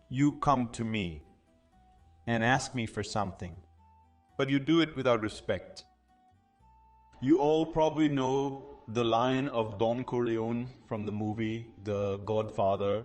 you come to me and ask me for something, but you do it without respect. You all probably know the line of Don Corleone from the movie The Godfather.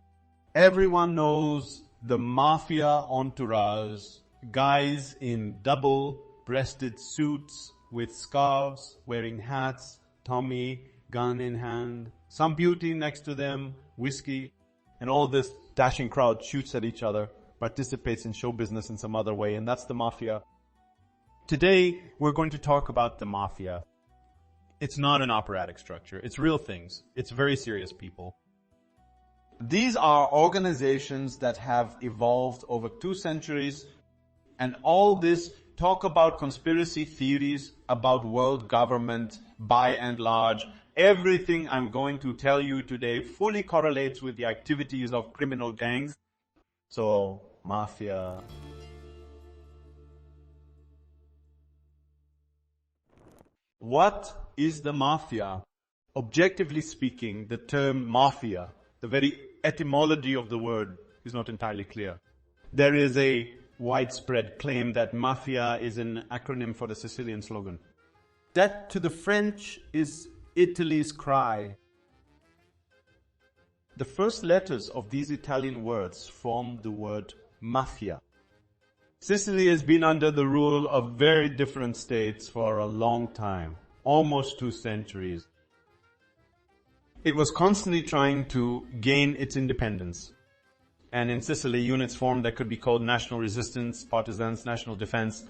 Everyone knows the mafia entourage, guys in double-breasted suits with scarves, wearing hats, Tommy, gun in hand, some beauty next to them, whiskey, and all this dashing crowd shoots at each other, participates in show business in some other way, and that's the mafia. Today, we're going to talk about the mafia. It's not an operatic structure. It's real things. It's very serious people. These are organizations that have evolved over 2 centuries, and all this talk about conspiracy theories, about world government, by and large. Everything I'm going to tell you today fully correlates with the activities of criminal gangs. So, mafia. What is the mafia? Objectively speaking, the term mafia, the very etymology of the word, is not entirely clear. There is a widespread claim that mafia is an acronym for the Sicilian slogan. That to the French is Italy's cry. The first letters of these Italian words form the word mafia. Sicily has been under the rule of very different states for a long time, almost 2 centuries. It was constantly trying to gain its independence. And in Sicily, units formed that could be called national resistance, partisans, national defense.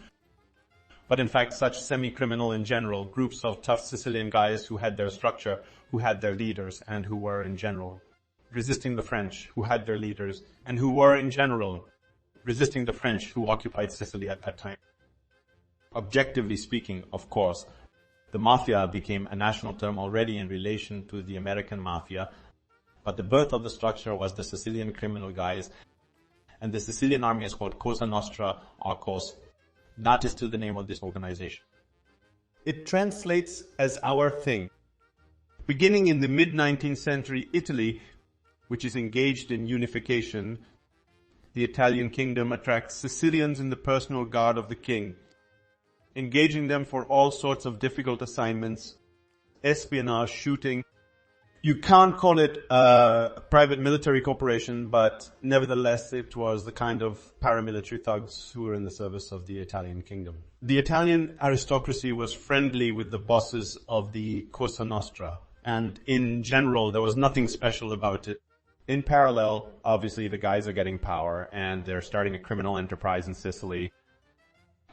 But in fact, such semi-criminal in general, groups of tough Sicilian guys who had their structure, who had their leaders, and who were in general resisting the French, who had their leaders, and who were in general resisting the French who occupied Sicily at that time. Objectively speaking, of course, the mafia became a national term already in relation to the American mafia, but the birth of the structure was the Sicilian criminal guys, and the Sicilian army is called Cosa Nostra, or COS. That is still the name of this organization. It translates as our thing. Beginning in the mid-19th century Italy, which is engaged in unification, the Italian kingdom attracts Sicilians in the personal guard of the king, engaging them for all sorts of difficult assignments, espionage, shooting. You can't call it a private military corporation, but nevertheless it was the kind of paramilitary thugs who were in the service of the Italian kingdom. The Italian aristocracy was friendly with the bosses of the Cosa Nostra, and in general there was nothing special about it. In parallel, obviously, the guys are getting power and they're starting a criminal enterprise in Sicily.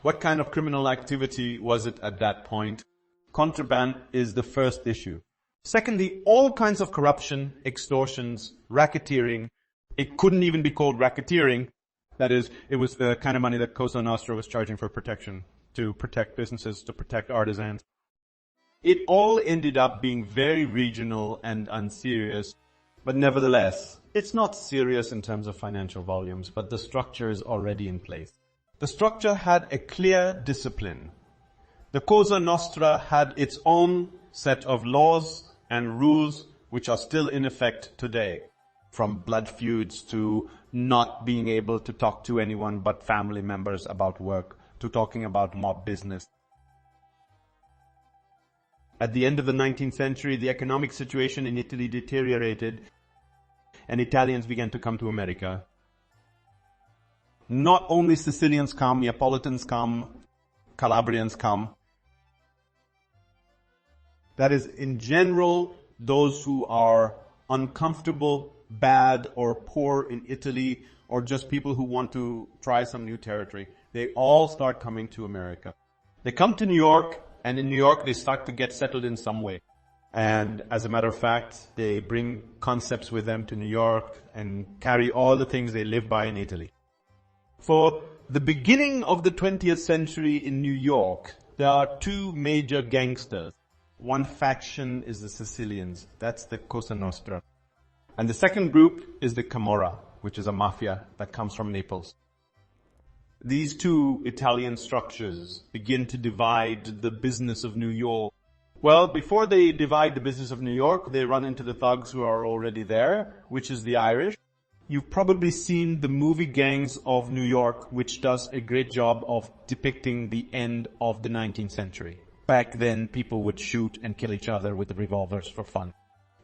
What kind of criminal activity was it at that point? Contraband is the first issue. Secondly, all kinds of corruption, extortions, racketeering. It couldn't even be called racketeering. That is, it was the kind of money that Cosa Nostra was charging for protection, to protect businesses, to protect artisans. It all ended up being very regional and unserious. But nevertheless, it's not serious in terms of financial volumes, but the structure is already in place. The structure had a clear discipline. The Cosa Nostra had its own set of laws and rules which are still in effect today, from blood feuds to not being able to talk to anyone but family members about work, to talking about mob business. At the end of the 19th century, the economic situation in Italy deteriorated, and Italians began to come to America. Not only Sicilians come, Neapolitans come, Calabrians come. That is, in general, those who are uncomfortable, bad, or poor in Italy, or just people who want to try some new territory, they all start coming to America. They come to New York, and in New York they start to get settled in some way. And as a matter of fact, they bring concepts with them to New York and carry all the things they live by in Italy. For the beginning of the 20th century in New York, there are 2 major gangsters. One faction is the Sicilians, that's the Cosa Nostra. And the second group is the Camorra, which is a mafia that comes from Naples. These 2 Italian structures begin to divide the business of New York. Well, before they divide the business of New York, they run into the thugs who are already there, which is the Irish. You've probably seen the movie Gangs of New York, which does a great job of depicting the end of the 19th century. Back then, people would shoot and kill each other with revolvers for fun.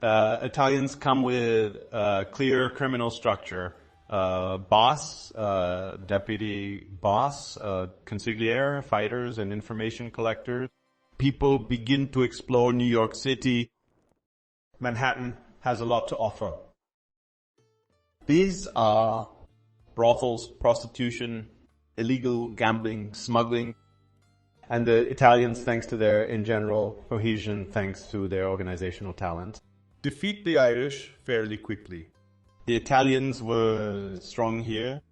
Italians come with a clear criminal structure. Boss, deputy boss, consigliere, fighters, and information collectors. People begin to explore New York City. Manhattan has a lot to offer. These are brothels, prostitution, illegal gambling, smuggling, and the Italians, thanks to their, in general, cohesion, thanks to their organizational talent, defeat the Irish fairly quickly. The Italians were strong here.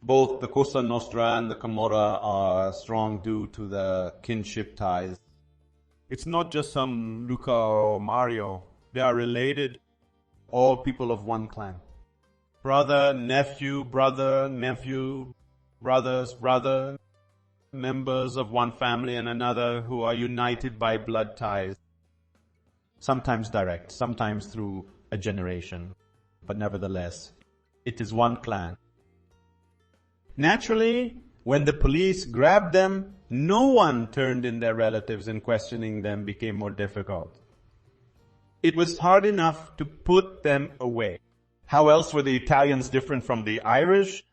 Both the Cosa Nostra and the Camorra are strong due to the kinship ties. It's not just some Luca or Mario. They are related, all people of one clan. Brother, nephew, brothers, brother, members of one family and another who are united by blood ties. Sometimes direct, sometimes through a generation. But nevertheless, it is one clan. Naturally, when the police grabbed them, no one turned in their relatives, and questioning them became more difficult. It was hard enough to put them away. How else were the Italians different from the Irish?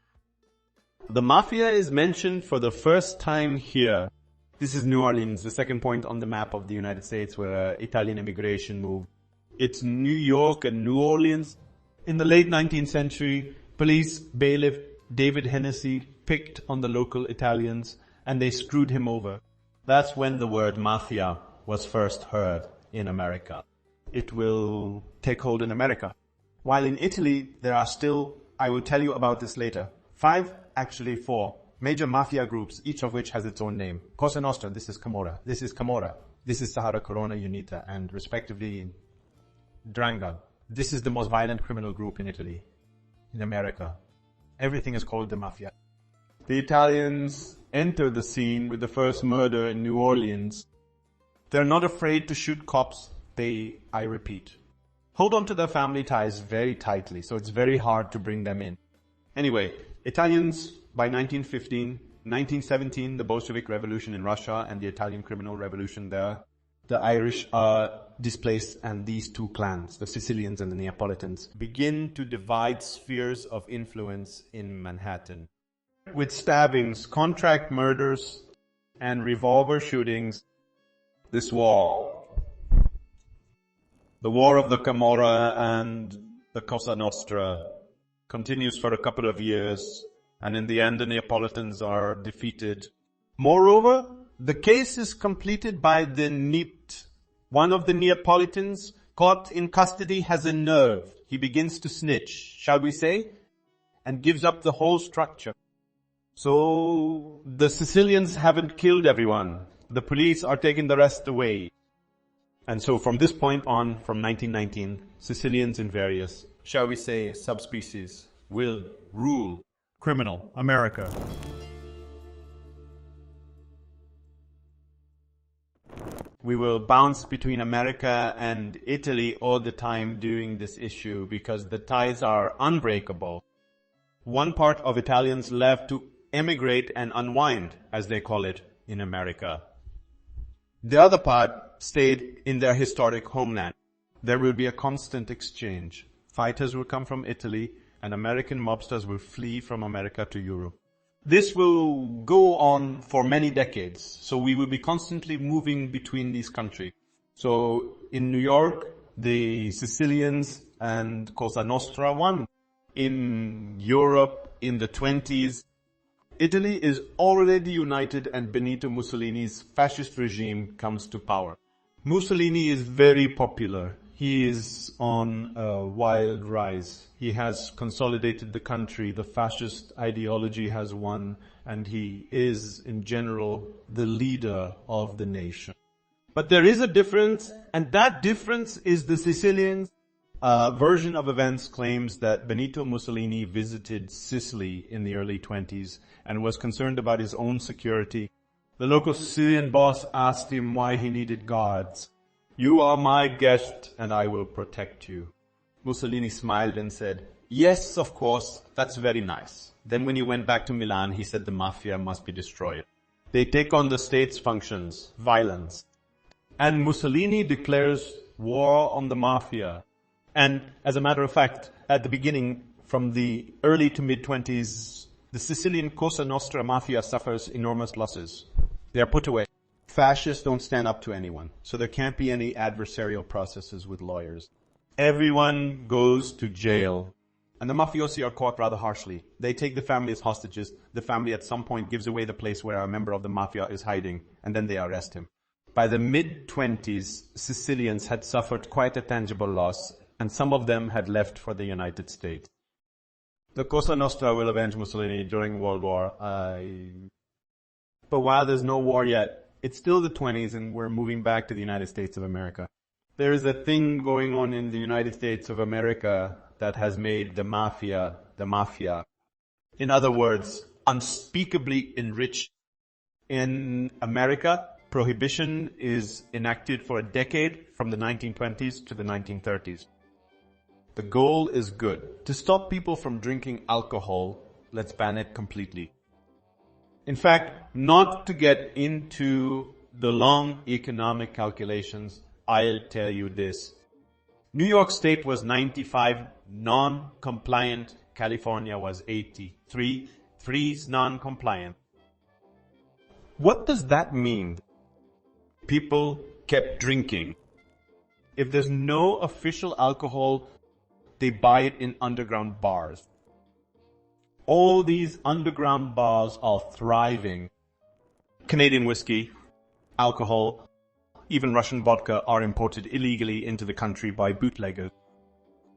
The Mafia is mentioned for the first time here. This is New Orleans, the second point on the map of the United States where Italian immigration moved. It's New York and New Orleans. In the late 19th century, police bailiff David Hennessy picked on the local Italians and they screwed him over. That's when the word mafia was first heard in America. It will take hold in America. While in Italy, there are still, I will tell you about this later, 5, actually 4, major mafia groups, each of which has its own name. Cosa Nostra, this is Camorra. This is Camorra. This is Sahara Corona Unita, and respectively, Drangal. This is the most violent criminal group in Italy, in America. Everything is called the Mafia. The Italians enter the scene with the first murder in New Orleans. They're not afraid to shoot cops. I repeat, hold on to their family ties very tightly, so it's very hard to bring them in. Anyway, Italians, by 1915, 1917, the Bolshevik Revolution in Russia and the Italian criminal revolution there, the Irish are displaced, and these two clans, the Sicilians and the Neapolitans, begin to divide spheres of influence in Manhattan. With stabbings, contract murders, and revolver shootings, this war, the war of the Camorra and the Cosa Nostra, continues for a couple of years, and in the end the Neapolitans are defeated. Moreover, the case is completed by the NIPT. One of the Neapolitans caught in custody has a nerve. He begins to snitch, shall we say, and gives up the whole structure. So the Sicilians haven't killed everyone. The police are taking the rest away. And so from this point on, from 1919, Sicilians in various, shall we say, subspecies will rule criminal America. We will bounce between America and Italy all the time during this issue because the ties are unbreakable. One part of Italians left to emigrate and unwind, as they call it, in America. The other part stayed in their historic homeland. There will be a constant exchange. Fighters will come from Italy, and American mobsters will flee from America to Europe. This will go on for many decades, so we will be constantly moving between these countries. So in New York, the Sicilians and Cosa Nostra won. In Europe, in the 20s, Italy is already united and Benito Mussolini's fascist regime comes to power. Mussolini is very popular. He is on a wild rise. He has consolidated the country. The fascist ideology has won, and he is, in general, the leader of the nation. But there is a difference, and that difference is the Sicilians' version of events claims that Benito Mussolini visited Sicily in the early 20s and was concerned about his own security. The local Sicilian boss asked him why he needed guards. "You are my guest and I will protect you." Mussolini smiled and said, "Yes, of course, that's very nice." Then when he went back to Milan, he said the mafia must be destroyed. They take on the state's functions, violence. And Mussolini declares war on the mafia. And as a matter of fact, at the beginning, from the early to mid-20s, the Sicilian Cosa Nostra Mafia suffers enormous losses. They are put away. Fascists don't stand up to anyone, so there can't be any adversarial processes with lawyers. Everyone goes to jail. And the mafiosi are caught rather harshly. They take the family as hostages. The family at some point gives away the place where a member of the mafia is hiding, and then they arrest him. By the mid-20s, Sicilians had suffered quite a tangible loss, and some of them had left for the United States. The Cosa Nostra will avenge Mussolini during World War. But while there's no war yet, it's still the 20s and we're moving back to the United States of America. There is a thing going on in the United States of America that has made the mafia the mafia. In other words, unspeakably enriched. In America, Prohibition is enacted for a decade from the 1920s to the 1930s. The goal is good. To stop people from drinking alcohol, let's ban it completely. In fact, not to get into the long economic calculations, I'll tell you this. New York State was 95 non-compliant. California was 83. Three's non-compliant. What does that mean? People kept drinking. If there's no official alcohol, they buy it in underground bars. All these underground bars are thriving. Canadian whiskey, alcohol, even Russian vodka are imported illegally into the country by bootleggers.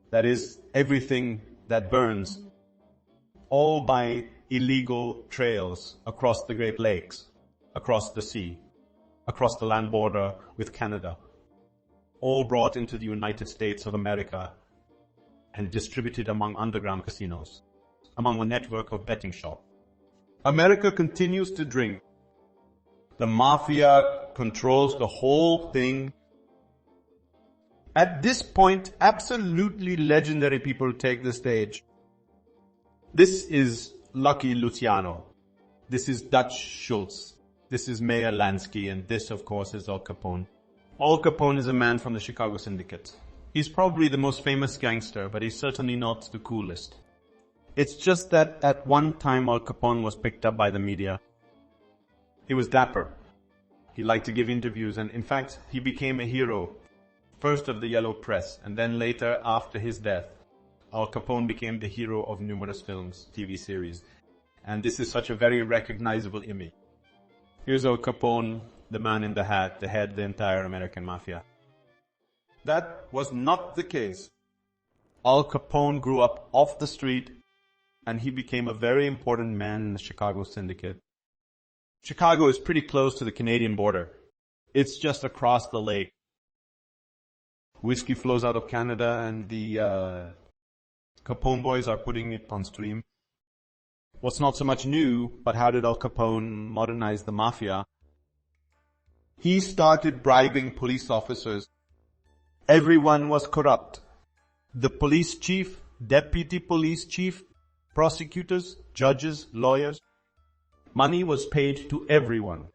That is, everything that burns, all by illegal trails across the Great Lakes, across the sea, across the land border with Canada, all brought into the United States of America and distributed among underground casinos, among a network of betting shops. America continues to drink. The mafia controls the whole thing. At this point, absolutely legendary people take the stage. This is Lucky Luciano. This is Dutch Schultz. This is Meyer Lansky, and this, of course, is Al Capone. Al Capone is a man from the Chicago Syndicate. He's probably the most famous gangster, but he's certainly not the coolest. It's just that at one time Al Capone was picked up by the media. He was dapper. He liked to give interviews, and in fact, he became a hero. First of the yellow press, and then later, after his death, Al Capone became the hero of numerous films, TV series. And this is such a very recognizable image. Here's Al Capone, the man in the hat, the head of the entire American mafia. That was not the case. Al Capone grew up off the street, and he became a very important man in the Chicago Syndicate. Chicago is pretty close to the Canadian border. It's just across the lake. Whiskey flows out of Canada, and the Capone boys are putting it on stream. What's not so much new, but how did Al Capone modernize the mafia? He started bribing police officers. Everyone was corrupt. The police chief, deputy police chief, prosecutors, judges, lawyers. Money was paid to everyone.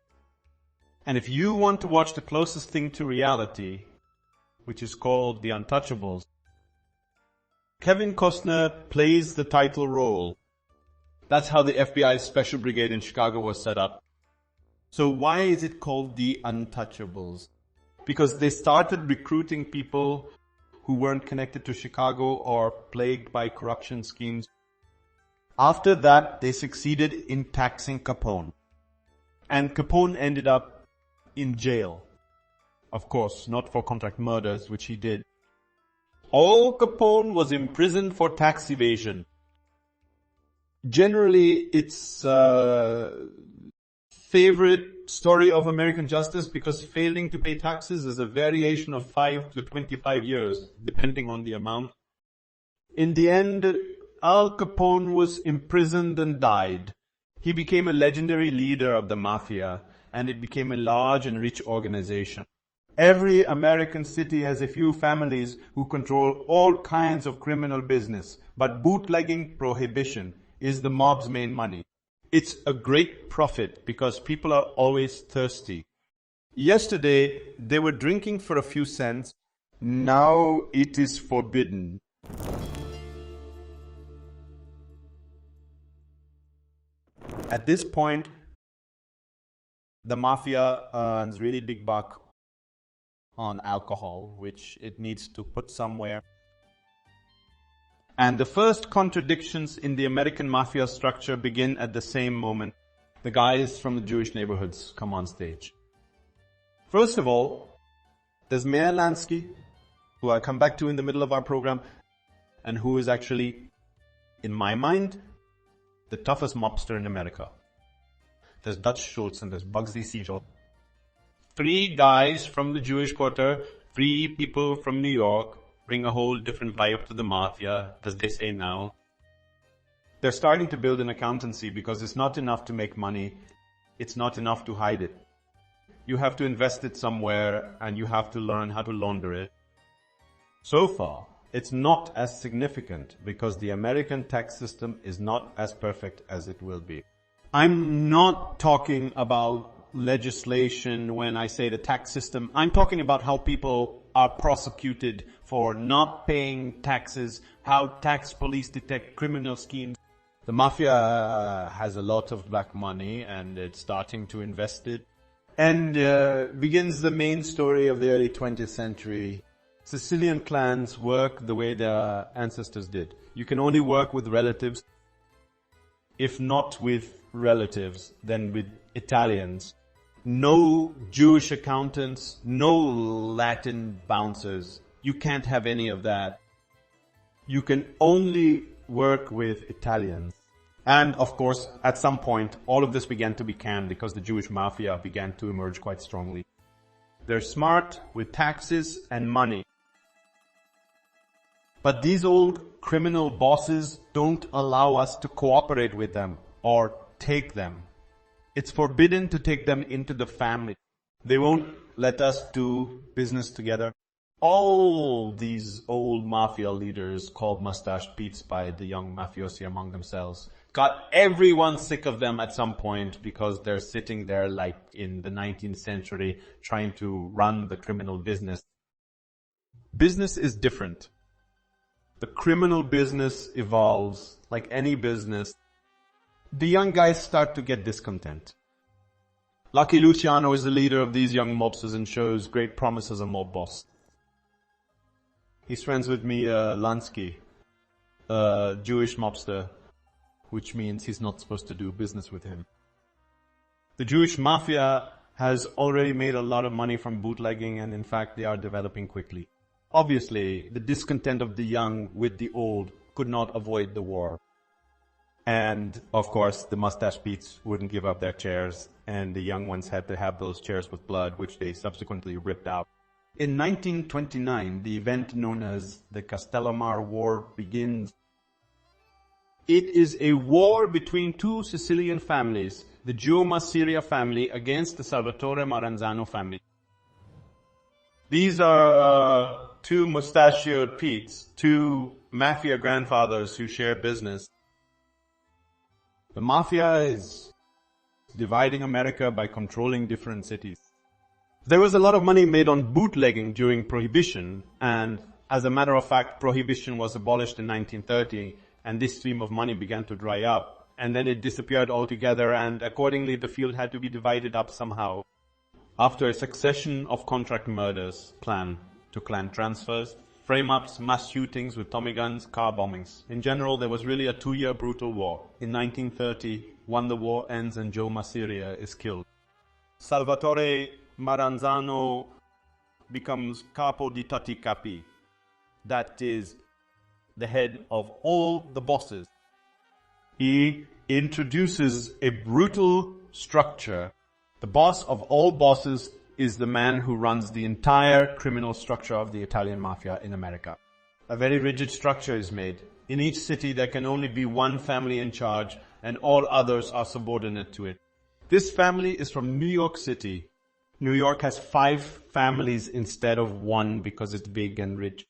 And if you want to watch the closest thing to reality, which is called The Untouchables, Kevin Costner plays the title role. That's how the FBI's Special Brigade in Chicago was set up. So why is it called The Untouchables? Because they started recruiting people who weren't connected to Chicago or plagued by corruption schemes. After that, they succeeded in taxing Capone. And Capone ended up in jail. Of course, not for contract murders, which he did. Al Capone was imprisoned for tax evasion. Generally, it's favorite story of American justice because failing to pay taxes is a variation of 5 to 25 years, depending on the amount. In the end, Al Capone was imprisoned and died. He became a legendary leader of the mafia, and it became a large and rich organization. Every American city has a few families who control all kinds of criminal business, but bootlegging prohibition is the mob's main money. It's a great profit because people are always thirsty. Yesterday, they were drinking for a few cents. Now it is forbidden. At this point, the mafia earns really big buck on alcohol, which it needs to put somewhere. And the first contradictions in the American mafia structure begin at the same moment. The guys from the Jewish neighborhoods come on stage. First of all, there's Meyer Lansky, who I'll come back to in the middle of our program, and who is actually, in my mind, the toughest mobster in America. There's Dutch Schultz and there's Bugsy Siegel. 3 guys from the Jewish quarter, 3 people from New York, bring a whole different vibe to the mafia, as they say now. They're starting to build an accountancy because it's not enough to make money. It's not enough to hide it. You have to invest it somewhere and you have to learn how to launder it. So far, it's not as significant because the American tax system is not as perfect as it will be. I'm not talking about legislation when I say the tax system. I'm talking about how people are prosecuted for not paying taxes, how tax police detect criminal schemes. The mafia has a lot of black money and it's starting to invest it. And begins the main story of the early 20th century. Sicilian clans work the way their ancestors did. You can only work with relatives. If not with relatives, then with Italians. No Jewish accountants, no Latin bouncers. You can't have any of that. You can only work with Italians. And of course, at some point, all of this began to be canned because the Jewish mafia began to emerge quite strongly. They're smart with taxes and money. But these old criminal bosses don't allow us to cooperate with them or take them. It's forbidden to take them into the family. They won't let us do business together. All these old mafia leaders, called mustached Pete's by the young mafiosi among themselves, got everyone sick of them at some point because they're sitting there like in the 19th century trying to run the criminal business. Business is different. The criminal business evolves like any business. The young guys start to get discontent. Lucky Luciano is the leader of these young mobsters and shows great promise as a mob boss. He's friends with Meyer Lansky, a Jewish mobster, which means he's not supposed to do business with him. The Jewish mafia has already made a lot of money from bootlegging, and in fact they are developing quickly. Obviously, the discontent of the young with the old could not avoid the war. And, of course, the mustache Pete's wouldn't give up their chairs, and the young ones had to have those chairs with blood, which they subsequently ripped out. In 1929, the event known as the Castellamare War begins. It is a war between 2 Sicilian families, the Giomasseria family against the Salvatore Maranzano family. These are 2 mustachioed Pete's, 2 mafia grandfathers who share business. The mafia is dividing America by controlling different cities. There was a lot of money made on bootlegging during Prohibition, and as a matter of fact, Prohibition was abolished in 1930, and this stream of money began to dry up, and then it disappeared altogether, and accordingly the field had to be divided up somehow. After a succession of contract murders, clan to clan transfers, frame-ups, mass shootings with Tommy guns, car bombings. In general, there was really a 2-year brutal war. In 1930, when the war ends and Joe Masseria is killed, Salvatore Maranzano becomes capo di tutti capi. That is the head of all the bosses. He introduces a brutal structure. The boss of all bosses is the man who runs the entire criminal structure of the Italian mafia in America. A very rigid structure is made. In each city there can only be one family in charge and all others are subordinate to it. This family is from New York City. New York has 5 families instead of 1 because it's big and rich.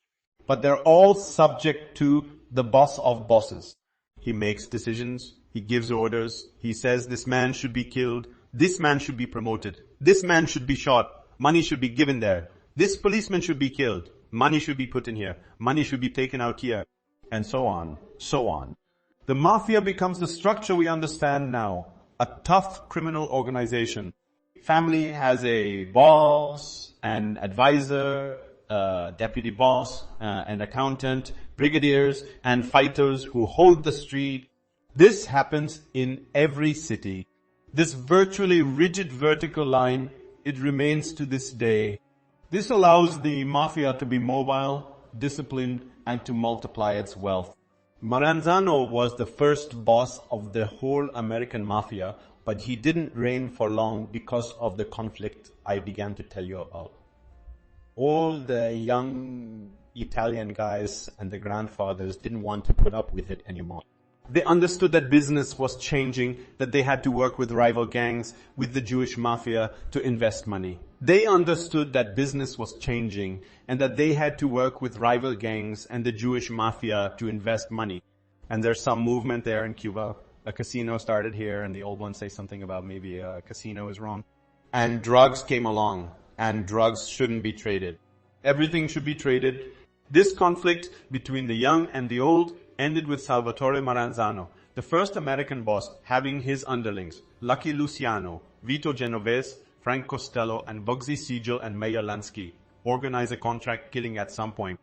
But they're all subject to the boss of bosses. He makes decisions, he gives orders, he says this man should be killed, this man should be promoted, this man should be shot, money should be given there, this policeman should be killed, money should be put in here, money should be taken out here, and so on, so on. The mafia becomes the structure we understand now, a tough criminal organization. Family has a boss, an advisor, deputy boss, an accountant, brigadiers, and fighters who hold the street. This happens in every city. This virtually rigid vertical line, it remains to this day. This allows the mafia to be mobile, disciplined, and to multiply its wealth. Maranzano was the first boss of the whole American mafia, but he didn't reign for long because of the conflict I began to tell you about. All the young Italian guys and the grandfathers didn't want to put up with it anymore. They understood that business was changing, that they had to work with rival gangs, with the Jewish mafia to invest money. They understood that business was changing and that they had to work with rival gangs and the Jewish mafia to invest money. And there's some movement there in Cuba. A casino started here and the old ones say something about maybe a casino is wrong. And drugs came along and drugs shouldn't be traded. Everything should be traded. This conflict between the young and the old ended with Salvatore Maranzano, the first American boss, having his underlings, Lucky Luciano, Vito Genovese, Frank Costello, and Bugsy Siegel and Meyer Lansky, organize a contract killing at some point.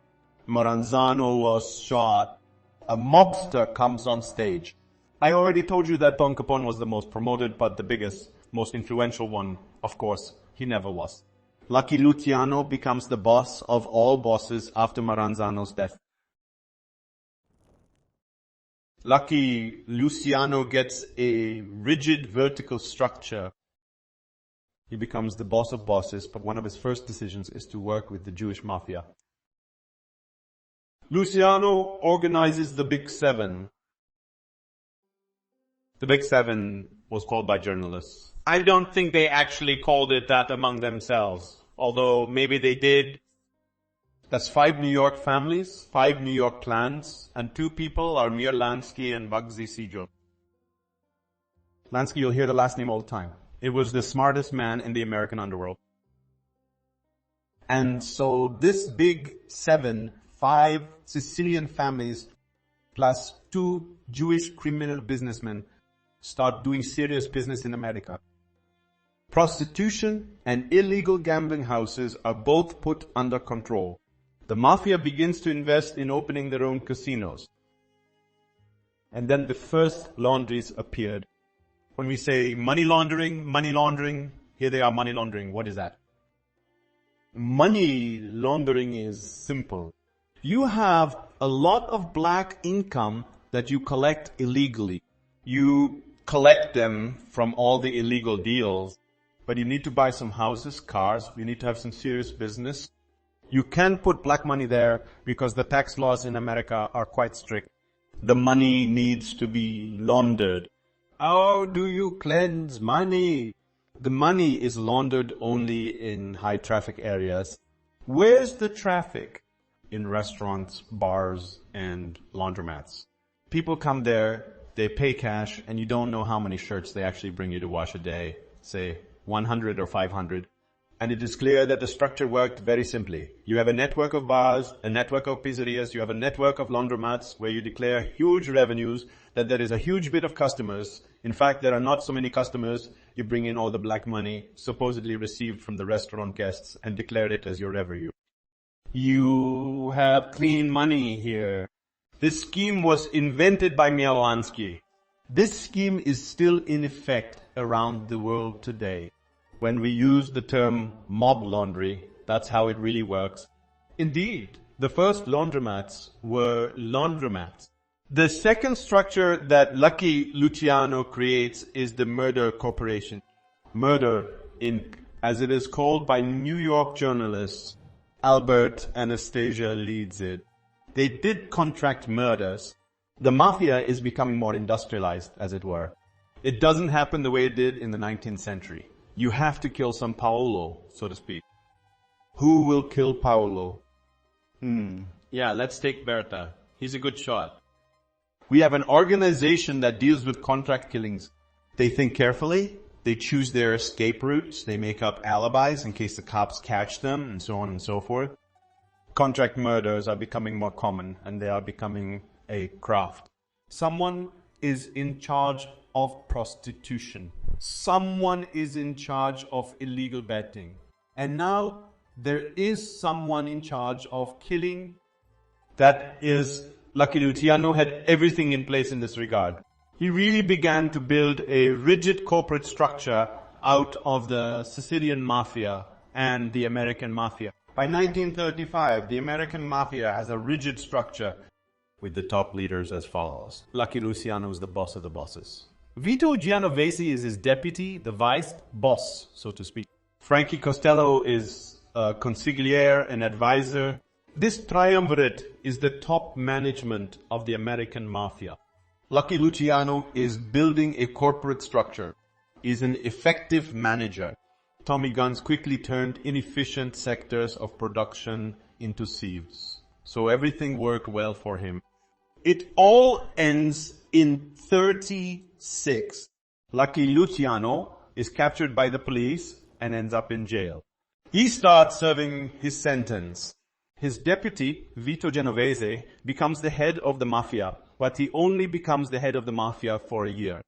Maranzano was shot. A mobster comes on stage. I already told you that Don Capone was the most promoted, but the biggest, most influential one, of course, he never was. Lucky Luciano becomes the boss of all bosses after Maranzano's death. Lucky Luciano gets a rigid vertical structure. He becomes the boss of bosses, but one of his first decisions is to work with the Jewish mafia. Luciano organizes the Big Seven. The Big Seven was called by journalists. I don't think they actually called it that among themselves, although maybe they did. That's 5 New York families, 5 New York clans, and 2 people are Meyer Lansky and Bugsy Siegel. Lansky, you'll hear the last name all the time. It was the smartest man in the American underworld. And so this Big Seven, 5 Sicilian families, plus 2 Jewish criminal businessmen, start doing serious business in America. Prostitution and illegal gambling houses are both put under control. The mafia begins to invest in opening their own casinos. And then the first laundries appeared. When we say money laundering, here they are money laundering. What is that? Money laundering is simple. You have a lot of black income that you collect illegally. You collect them from all the illegal deals, but you need to buy some houses, cars, you need to have some serious business. You can't put black money there because the tax laws in America are quite strict. The money needs to be laundered. How do you cleanse money? The money is laundered only in high traffic areas. Where's the traffic? In restaurants, bars, and laundromats. People come there, they pay cash, and you don't know how many shirts they actually bring you to wash a day, say 100 or 500. And it is clear that the structure worked very simply. You have a network of bars, a network of pizzerias, you have a network of laundromats where you declare huge revenues, that there is a huge bit of customers. In fact, there are not so many customers. You bring in all the black money supposedly received from the restaurant guests and declare it as your revenue. You have clean money here. This scheme was invented by Meyer Lansky. This scheme is still in effect around the world today. When we use the term mob laundry, that's how it really works. Indeed, the first laundromats were laundromats. The second structure that Lucky Luciano creates is the murder corporation. Murder Inc., as it is called by New York journalists. Albert Anastasia leads it. They did contract murders. The mafia is becoming more industrialized, as it were. It doesn't happen the way it did in the 19th century. You have to kill some Paolo, so to speak. Who will kill Paolo? Yeah, let's take Berta. He's a good shot. We have an organization that deals with contract killings. They think carefully. They choose their escape routes. They make up alibis in case the cops catch them, and so on and so forth. Contract murders are becoming more common, and they are becoming a craft. Someone is in charge of prostitution. Someone is in charge of illegal betting. And now there is someone in charge of killing. That is, Lucky Luciano had everything in place in this regard. He really began to build a rigid corporate structure out of the Sicilian Mafia and the American Mafia. By 1935, the American Mafia has a rigid structure with the top leaders as follows. Lucky Luciano is the boss of the bosses. Vito Genovese is his deputy, the vice boss, so to speak. Frankie Costello is a consigliere, an advisor. This triumvirate is the top management of the American Mafia. Lucky Luciano is building a corporate structure. He's an effective manager. Tommy guns quickly turned inefficient sectors of production into sieves. So everything worked well for him. It all ends in 36. Lucky Luciano is captured by the police and ends up in jail. He starts serving his sentence. His deputy, Vito Genovese, becomes the head of the mafia, but he only becomes the head of the mafia for a year.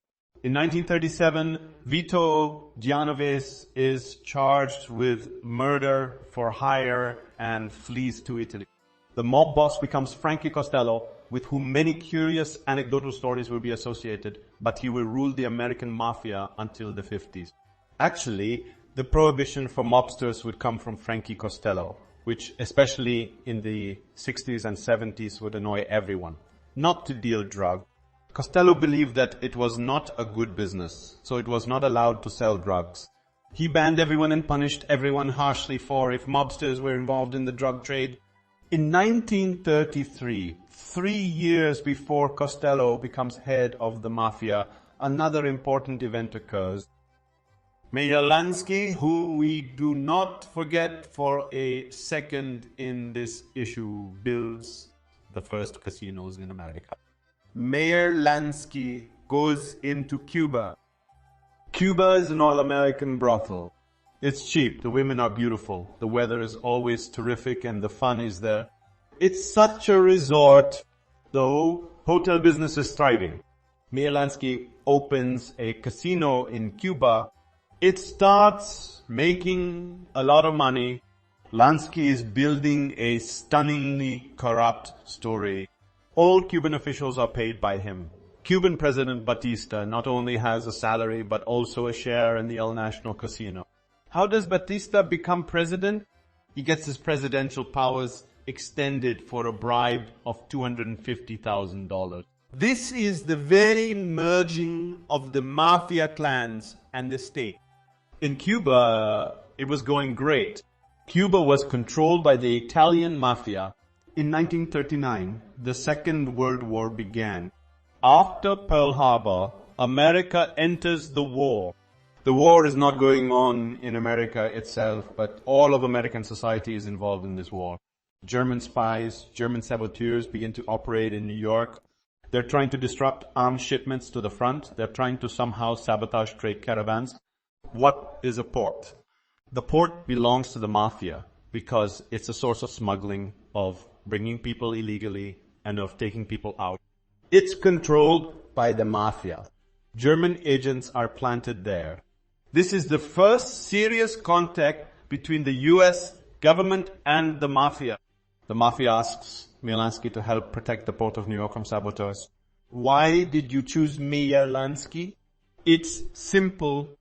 In 1937, Vito Genovese is charged with murder for hire and flees to Italy. The mob boss becomes Frankie Costello, with whom many curious anecdotal stories will be associated, but he will rule the American Mafia until the 50s. Actually, the prohibition for mobsters would come from Frankie Costello, which especially in the 60s and 70s would annoy everyone. Not to deal drugs. Costello believed that it was not a good business, so it was not allowed to sell drugs. He banned everyone and punished everyone harshly for if mobsters were involved in the drug trade. In 1933, 3 years before Costello becomes head of the mafia, another important event occurs. Meyer Lansky, who we do not forget for a second in this issue, builds the first casinos in America. Meyer Lansky goes into Cuba. Cuba is an all-American brothel. It's cheap, the women are beautiful, the weather is always terrific, and the fun is there. It's such a resort, though hotel business is thriving. Meyer Lansky opens a casino in Cuba. It starts making a lot of money. Lansky is building a stunningly corrupt story. All Cuban officials are paid by him. Cuban President Batista not only has a salary, but also a share in the El National Casino. How does Batista become president? He gets his presidential powers extended for a bribe of $250,000. This is the very merging of the mafia clans and the state. In Cuba, it was going great. Cuba was controlled by the Italian mafia. In 1939, the Second World War began. After Pearl Harbor, America enters the war. The war is not going on in America itself, but all of American society is involved in this war. German spies, German saboteurs begin to operate in New York. They're trying to disrupt arms shipments to the front. They're trying to somehow sabotage trade caravans. What is a port? The port belongs to the mafia because it's a source of smuggling, of bringing people illegally, and of taking people out. It's controlled by the mafia. German agents are planted there. This is the first serious contact between the U.S. government and the mafia. The mafia asks Meyer Lansky to help protect the port of New York from saboteurs. Why did you choose Meyer Lansky? It's simple.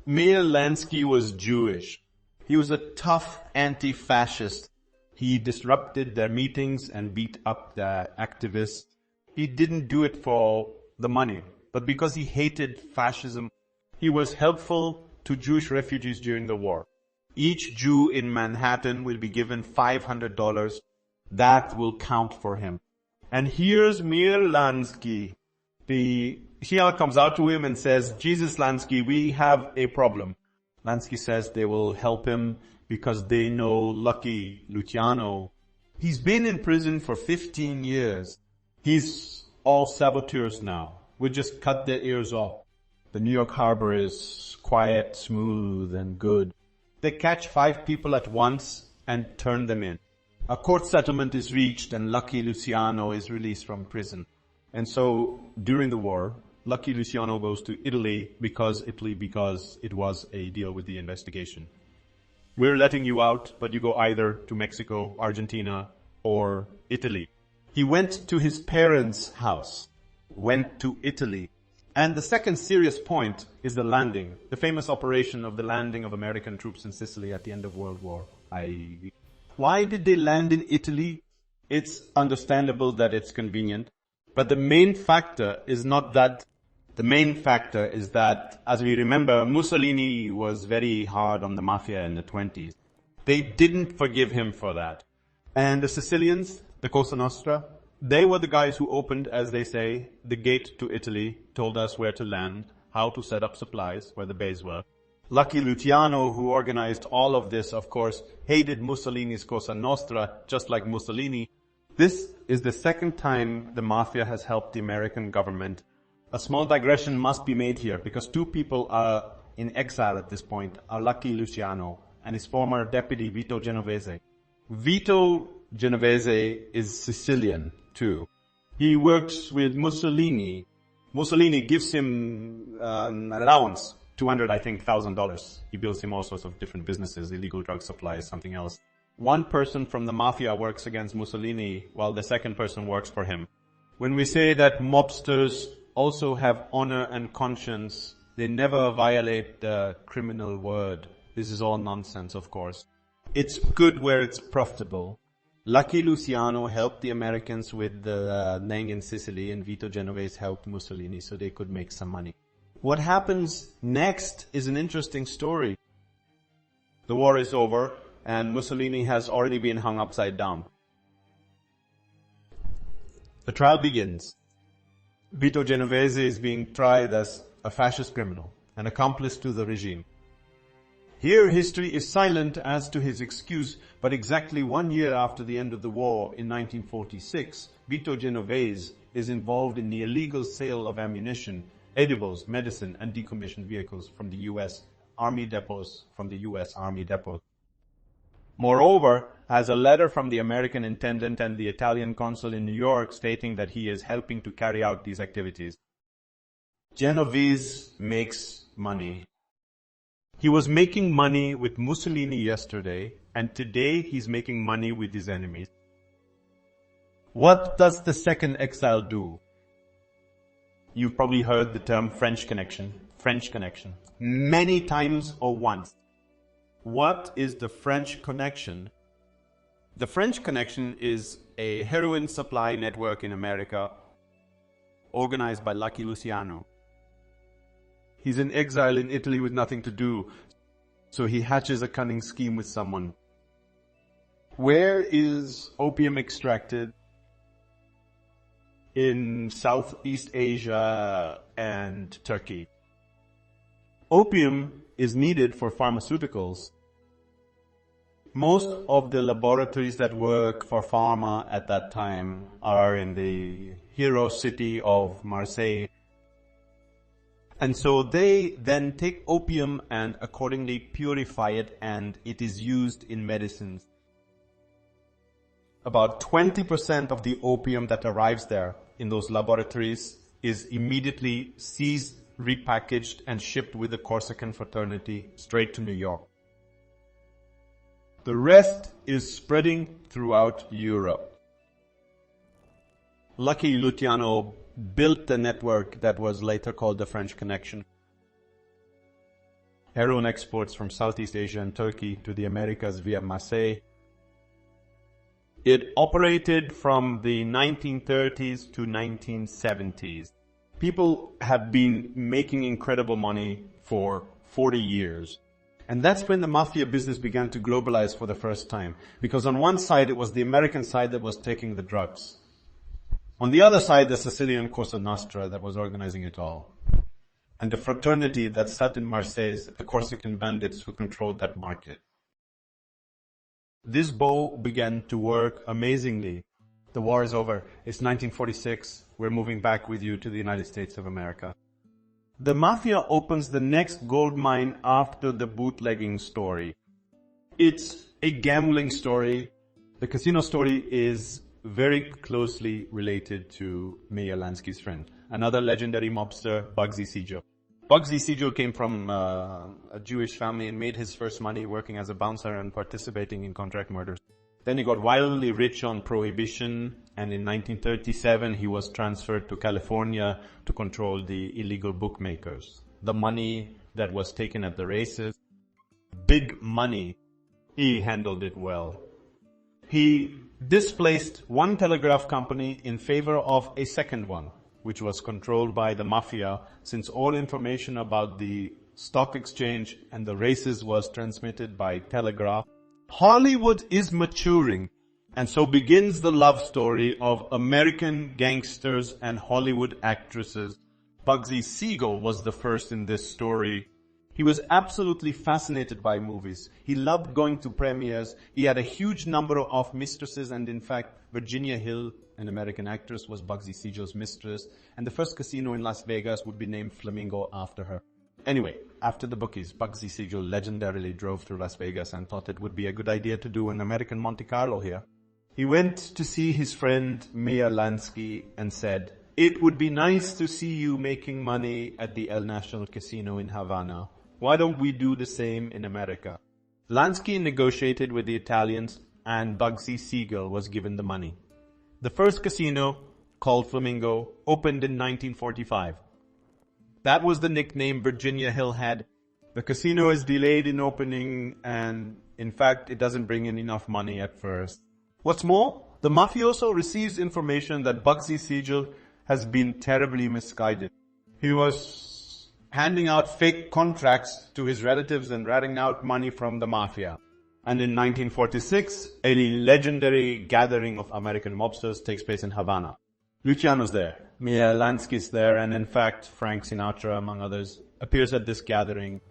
Meyer Lansky was Jewish. He was a tough anti-fascist. He disrupted their meetings and beat up the activists. He didn't do it for the money, but because he hated fascism. He was helpful to Jewish refugees during the war. Each Jew in Manhattan will be given $500. That will count for him. And here's Meyer Lansky. The Shia comes out to him and says, Jesus Lansky, we have a problem. Lansky says they will help him because they know Lucky Luciano. He's been in prison for 15 years. He's all saboteurs now. We just cut their ears off. The New York harbor is quiet, smooth, and good. They catch 5 people at once and turn them in. A court settlement is reached and Lucky Luciano is released from prison. And so, during the war, Lucky Luciano goes to Italy because it was a deal with the investigation. We're letting you out, but you go either to Mexico, Argentina, or Italy. He went to his parents' house, went to Italy. And the second serious point is the landing, the famous operation of the landing of American troops in Sicily at the end of World War I. Why did they land in Italy? It's understandable that it's convenient, but the main factor is not that. The main factor is that, as we remember, Mussolini was very hard on the mafia in the 20s. They didn't forgive him for that. And the Sicilians, the Cosa Nostra, they were the guys who opened, as they say, the gate to Italy, told us where to land, how to set up supplies, where the bays were. Lucky Luciano, who organized all of this, of course, hated Mussolini's Cosa Nostra, just like Mussolini. This is the second time the mafia has helped the American government. A small digression must be made here, because 2 people are in exile at this point, are Lucky Luciano and his former deputy, Vito Genovese. Vito Genovese is Sicilian, too. He works with Mussolini. Mussolini gives him an allowance, $200,000. He builds him all sorts of different businesses, illegal drug supplies, something else. One person from the mafia works against Mussolini, while the second person works for him. When we say that mobsters also have honor and conscience, they never violate the criminal word. This is all nonsense, of course. It's good where it's profitable. Lucky Luciano helped the Americans with the Nang in Sicily, and Vito Genovese helped Mussolini so they could make some money. What happens next is an interesting story. The war is over, and Mussolini has already been hung upside down. The trial begins. Vito Genovese is being tried as a fascist criminal, an accomplice to the regime. Here history is silent as to his excuse, but exactly 1 year after the end of the war in 1946, Vito Genovese is involved in the illegal sale of ammunition, edibles, medicine, and decommissioned vehicles from the U.S. Army depots, Moreover, has a letter from the American intendant and the Italian consul in New York stating that he is helping to carry out these activities. Genovese makes money. He was making money with Mussolini yesterday, and today he's making money with his enemies. What does the second exile do? You've probably heard the term French connection, many times or once. What is the French connection? The French connection is a heroin supply network in America organized by Lucky Luciano. He's in exile in Italy with nothing to do, so he hatches a cunning scheme with someone. Where is opium extracted? In Southeast Asia and Turkey. Opium is needed for pharmaceuticals. Most of the laboratories that work for pharma at that time are in the hero city of Marseille. And so they then take opium and accordingly purify it, and it is used in medicines. About 20% of the opium that arrives there in those laboratories is immediately seized, repackaged, and shipped with the Corsican fraternity straight to New York. The rest is spreading throughout Europe. Lucky Luciano built the network that was later called the French Connection. Heroin exports from Southeast Asia and Turkey to the Americas via Marseille. It operated from the 1930s to 1970s. People have been making incredible money for 40 years. And that's when the mafia business began to globalize for the first time. Because on one side, it was the American side that was taking the drugs. On the other side, the Sicilian Cosa Nostra that was organizing it all. and the fraternity that sat in Marseille, the Corsican bandits who controlled that market. This bow began to work amazingly. The war is over. It's 1946. We're moving back with you to the United States of America. The Mafia opens the next gold mine after the bootlegging story. It's a gambling story. The casino story is very closely related to Meyer Lansky's friend, another legendary mobster, Bugsy Siegel. Bugsy Siegel came from a Jewish family and made his first money working as a bouncer and participating in contract murders. Then he got wildly rich on Prohibition, and in 1937 he was transferred to California to control the illegal bookmakers. The money that was taken at the races, big money, he handled it well. He displaced one telegraph company in favor of a second one, which was controlled by the Mafia, since all information about the stock exchange and the races was transmitted by telegraph. Hollywood is maturing, and so begins the love story of American gangsters and Hollywood actresses. Bugsy Siegel was the first in this story. He was absolutely fascinated by movies. He loved going to premieres. He had a huge number of mistresses, and in fact, Virginia Hill, an American actress, was Bugsy Siegel's mistress, and the first casino in Las Vegas would be named Flamingo after her. Anyway, after the bookies, Bugsy Siegel legendarily drove through Las Vegas and thought it would be a good idea to do an American Monte Carlo here. He went to see his friend Meyer Lansky and said, "It would be nice to see you making money at the El Nacional Casino in Havana. Why don't we do the same in America?" Lansky negotiated with the Italians, and Bugsy Siegel was given the money. The first casino, called Flamingo, opened in 1945. That was the nickname Virginia Hill had. The casino is delayed in opening, and in fact, it doesn't bring in enough money at first. What's more, the mafioso receives information that Bugsy Siegel has been terribly misguided. He was handing out fake contracts to his relatives and ratting out money from the Mafia. And in 1946, a legendary gathering of American mobsters takes place in Havana. Luciano's there, Meyer Lansky's there, and in fact, Frank Sinatra, among others, appears at this gathering.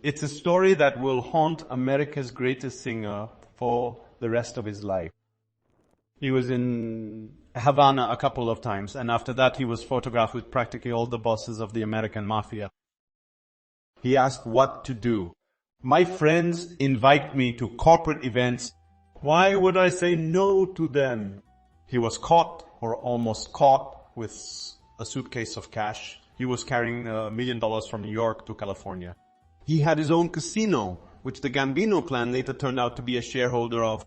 It's a story that will haunt America's greatest singer for the rest of his life. He was in Havana a couple of times, and after that he was photographed with practically all the bosses of the American Mafia. He asked what to do. "My friends invite me to corporate events. Why would I say no to them?" He was caught, or almost caught, with a suitcase of cash. He was carrying $1 million from New York to California. He had his own casino, which the Gambino clan later turned out to be a shareholder of.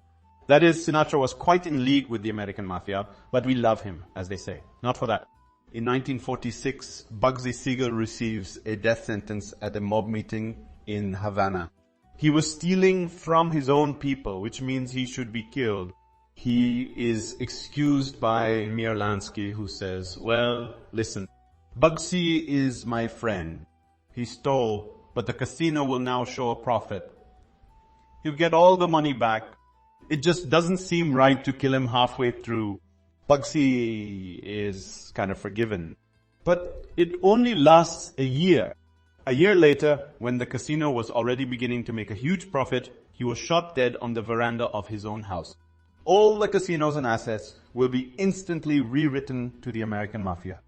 That is, Sinatra was quite in league with the American Mafia, but we love him, as they say. Not for that. In 1946, Bugsy Siegel receives a death sentence at a mob meeting in Havana. He was stealing from his own people, which means he should be killed. He is excused by Meyer Lansky, who says, "Well, listen, Bugsy is my friend. He stole, but the casino will now show a profit. He'll get all the money back. It just doesn't seem right to kill him halfway through." Bugsy is kind of forgiven. But it only lasts a year. A year later, when the casino was already beginning to make a huge profit, he was shot dead on the veranda of his own house. All the casinos and assets will be instantly rewritten to the American Mafia.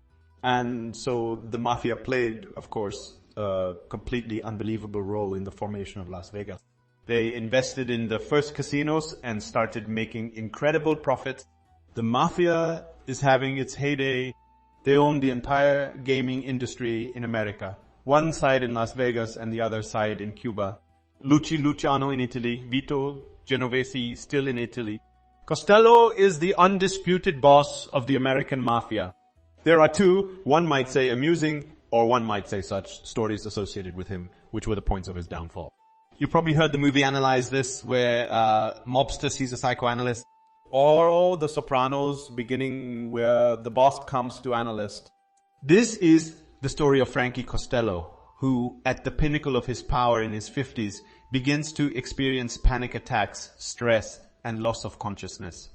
And so the Mafia played, of course, a completely unbelievable role in the formation of Las Vegas. They invested in the first casinos and started making incredible profits. The Mafia is having its heyday. They own the entire gaming industry in America. One side in Las Vegas and the other side in Cuba. Lucky Luciano in Italy. Vito Genovese still in Italy. Costello is the undisputed boss of the American Mafia. There are two, one might say amusing, or one might say such, stories associated with him, which were the points of his downfall. You probably heard the movie Analyze This, where Mobster sees a psychoanalyst. Or The Sopranos, beginning where the boss comes to analyst. This is the story of Frankie Costello, who, at the pinnacle of his power in his 50s, begins to experience panic attacks, stress, and loss of consciousness.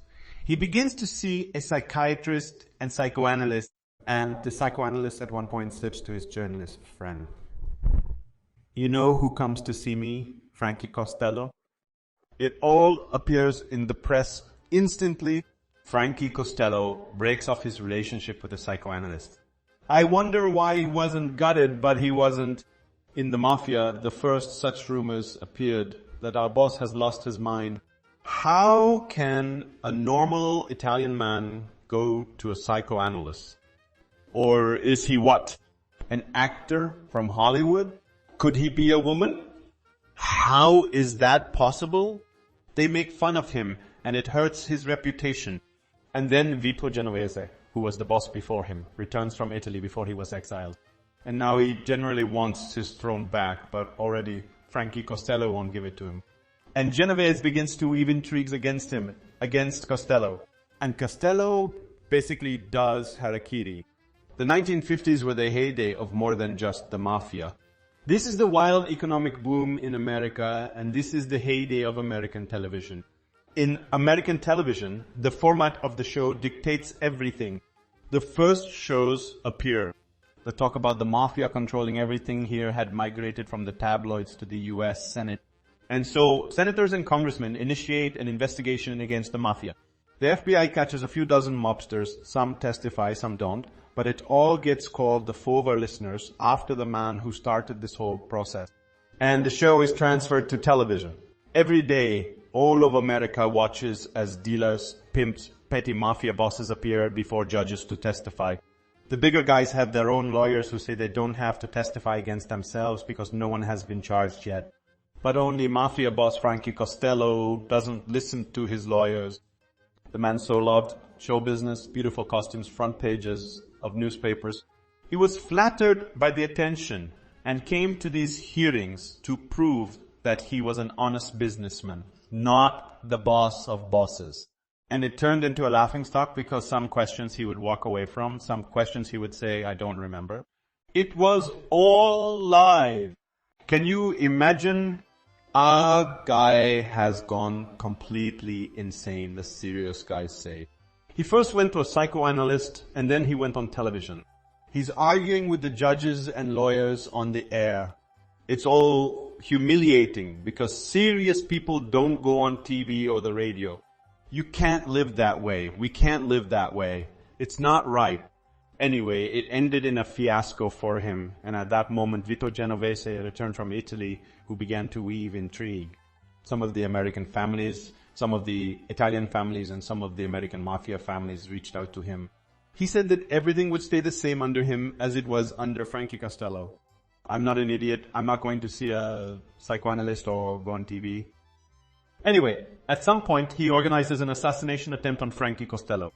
He begins to see a psychiatrist and psychoanalyst And the psychoanalyst at one point said to his journalist friend, "You know who comes to see me? Frankie Costello." It all appears in the press instantly. Frankie Costello breaks off his relationship with the psychoanalyst. I wonder why he wasn't gutted, but he wasn't. In the mafia, the first such rumors appeared that our boss has lost his mind. How can a normal Italian man go to a psychoanalyst? Or is he what? An actor from Hollywood? Could he be a woman? How is that possible? They make fun of him, and it hurts his reputation. And then Vito Genovese, who was the boss before him, returns from Italy before he was exiled. And now he generally wants his throne back, but already Frankie Costello won't give it to him. And Genovese begins to weave intrigues against him, against Costello. And Costello basically does harakiri. The 1950s were the heyday of more than just the mafia. This is the wild economic boom in America, and this is the heyday of American television. In American television, the format of the show dictates everything. The first shows appear. The talk about the mafia controlling everything here had migrated from the tabloids to the US Senate. And so senators and congressmen initiate an investigation against the mafia. The FBI catches a few dozen mobsters, some testify, some don't, but it all gets called the Fover listeners after the man who started this whole process. And the show is transferred to television. Every day, all of America watches as dealers, pimps, petty mafia bosses appear before judges to testify. The bigger guys have their own lawyers who say they don't have to testify against themselves because no one has been charged yet. But only mafia boss Frankie Costello doesn't listen to his lawyers. The man so loved show business, beautiful costumes, front pages of newspapers. He was flattered by the attention and came to these hearings to prove that he was an honest businessman, not the boss of bosses. And it turned into a laughingstock because some questions he would walk away from, some questions he would say, I don't remember. It was all live. Can you imagine? Our guy has gone completely insane, the serious guys say. He first went to a psychoanalyst and then he went on television. He's arguing with the judges and lawyers on the air. It's all humiliating because serious people don't go on TV or the radio. You can't live that way. We can't live that way. It's not right. Anyway, it ended in a fiasco for him, and at that moment Vito Genovese returned from Italy, who began to weave intrigue. Some of the American families, some of the Italian families, and some of the American mafia families reached out to him. He said that everything would stay the same under him as it was under Frankie Costello. I'm not an idiot. I'm not going to see a psychoanalyst or go on TV. Anyway, at some point he organizes an assassination attempt on Frankie Costello.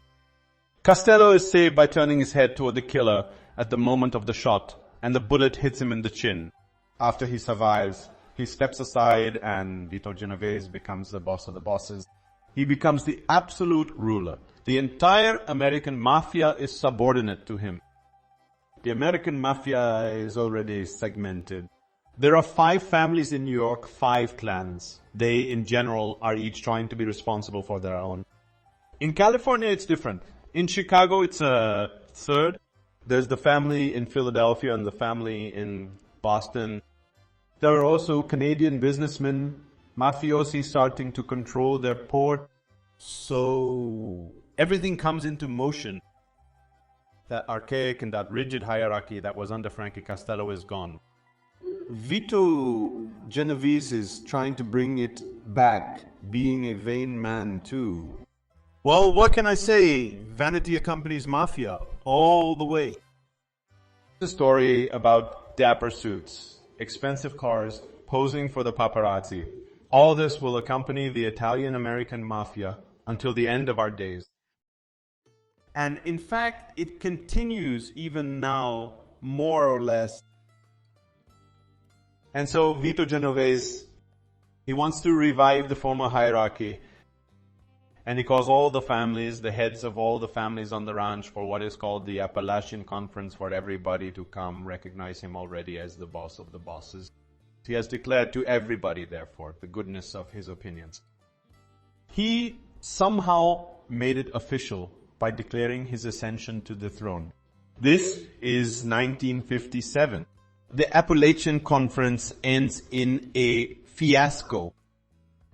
Costello is saved by turning his head toward the killer at the moment of the shot, and the bullet hits him in the chin. After he survives, he steps aside and Vito Genovese becomes the boss of the bosses. He becomes the absolute ruler. The entire American mafia is subordinate to him. The American mafia is already segmented. There are 5 families in New York, 5 clans. They, in general, are each trying to be responsible for their own. In California, it's different. In Chicago, it's a third. There's the family in Philadelphia and the family in Boston. There are also Canadian businessmen, mafiosi starting to control their port. So everything comes into motion. That archaic and that rigid hierarchy that was under Frankie Costello is gone. Vito Genovese is trying to bring it back, being a vain man too. Well, what can I say? Vanity accompanies mafia all the way. The story about dapper suits, expensive cars, posing for the paparazzi. All this will accompany the Italian-American mafia until the end of our days. And in fact, it continues even now, more or less. And so Vito Genovese, he wants to revive the former hierarchy. And he calls all the families, the heads of all the families on the ranch for what is called the Appalachian Conference for everybody to come recognize him already as the boss of the bosses. He has declared to everybody, therefore, the goodness of his opinions. He somehow made it official by declaring his ascension to the throne. This is 1957. The Appalachian Conference ends in a fiasco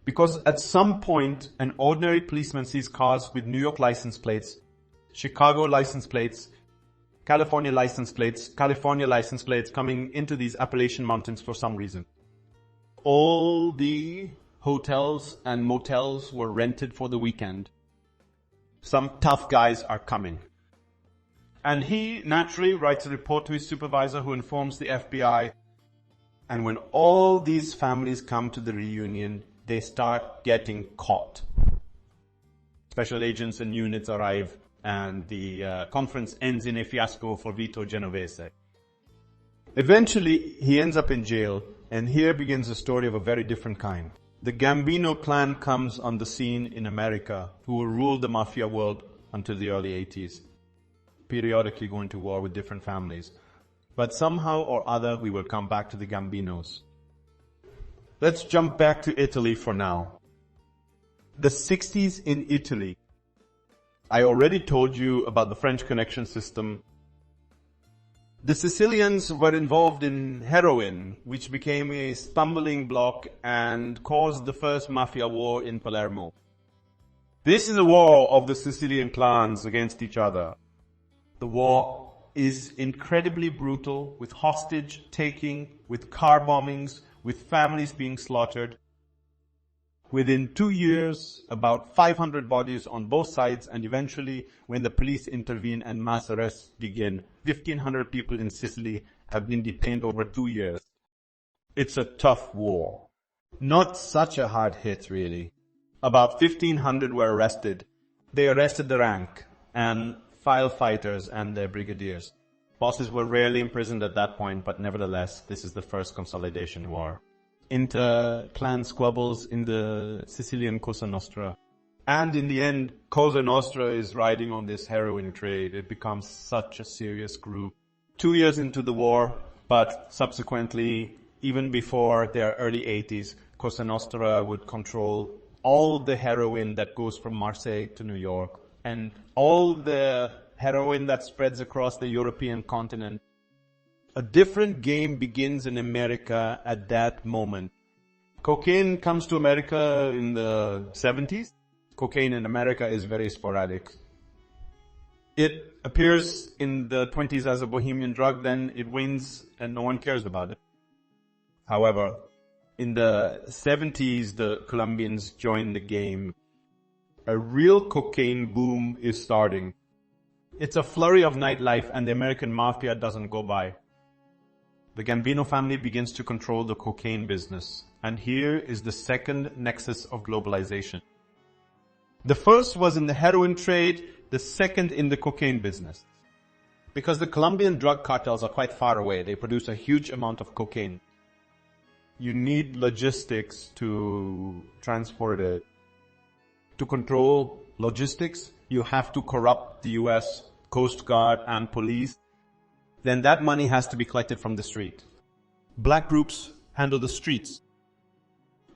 because at some point an ordinary policeman sees cars with New York license plates, Chicago license plates, California license plates coming into these Appalachian mountains for some reason. All the hotels and motels were rented for the weekend. Some tough guys are coming. And he naturally writes a report to his supervisor who informs the FBI. And when all these families come to the reunion, they start getting caught. Special agents and units arrive, and the conference ends in a fiasco for Vito Genovese. Eventually, he ends up in jail, and here begins a story of a very different kind. The Gambino clan comes on the scene in America, who will rule the mafia world until the early 80s, periodically going to war with different families. But somehow or other, we will come back to the Gambinos. Let's jump back to Italy for now. The 60s in Italy. I already told you about the French connection system. The Sicilians were involved in heroin, which became a stumbling block and caused the First Mafia War in Palermo. This is a war of the Sicilian clans against each other. The war is incredibly brutal, with hostage taking, with car bombings, with families being slaughtered. Within 2 years, about 500 bodies on both sides, and eventually, when the police intervene and mass arrests begin, 1,500 people in Sicily have been detained over 2 years. It's a tough war. Not such a hard hit, really. About 1,500 were arrested. They arrested the rank and file fighters and their brigadiers. Bosses were rarely imprisoned at that point, but nevertheless, this is the first consolidation war. Inter-clan squabbles in the Sicilian Cosa Nostra. And in the end, Cosa Nostra is riding on this heroin trade. It becomes such a serious group. 2 years into the war, but subsequently, even before their early 80s, Cosa Nostra would control all the heroin that goes from Marseille to New York, and all the heroin that spreads across the European continent. A different game begins in America at that moment. Cocaine comes to America in the 70s. Cocaine in America is very sporadic. It appears in the 20s as a bohemian drug, then it wanes and no one cares about it. However, in the 70s, the Colombians joined the game. A real cocaine boom is starting. It's a flurry of nightlife, and the American mafia doesn't go by. The Gambino family begins to control the cocaine business, and here is the second nexus of globalization. The first was in the heroin trade, the second in the cocaine business. Because the Colombian drug cartels are quite far away, they produce a huge amount of cocaine. You need logistics to transport it. To control logistics, you have to corrupt the US Coast Guard and police. Then that money has to be collected from the street. Black groups handle the streets.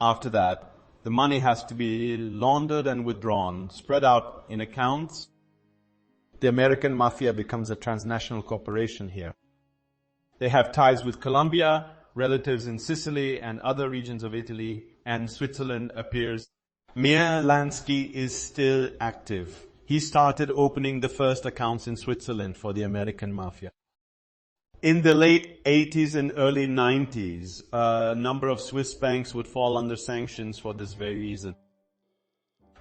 After that, the money has to be laundered and withdrawn, spread out in accounts. The American mafia becomes a transnational corporation here. They have ties with Colombia, relatives in Sicily and other regions of Italy, and Switzerland appears. Meyer Lansky is still active. He started opening the first accounts in Switzerland for the American mafia. In the late 80s and early 90s, a number of Swiss banks would fall under sanctions for this very reason.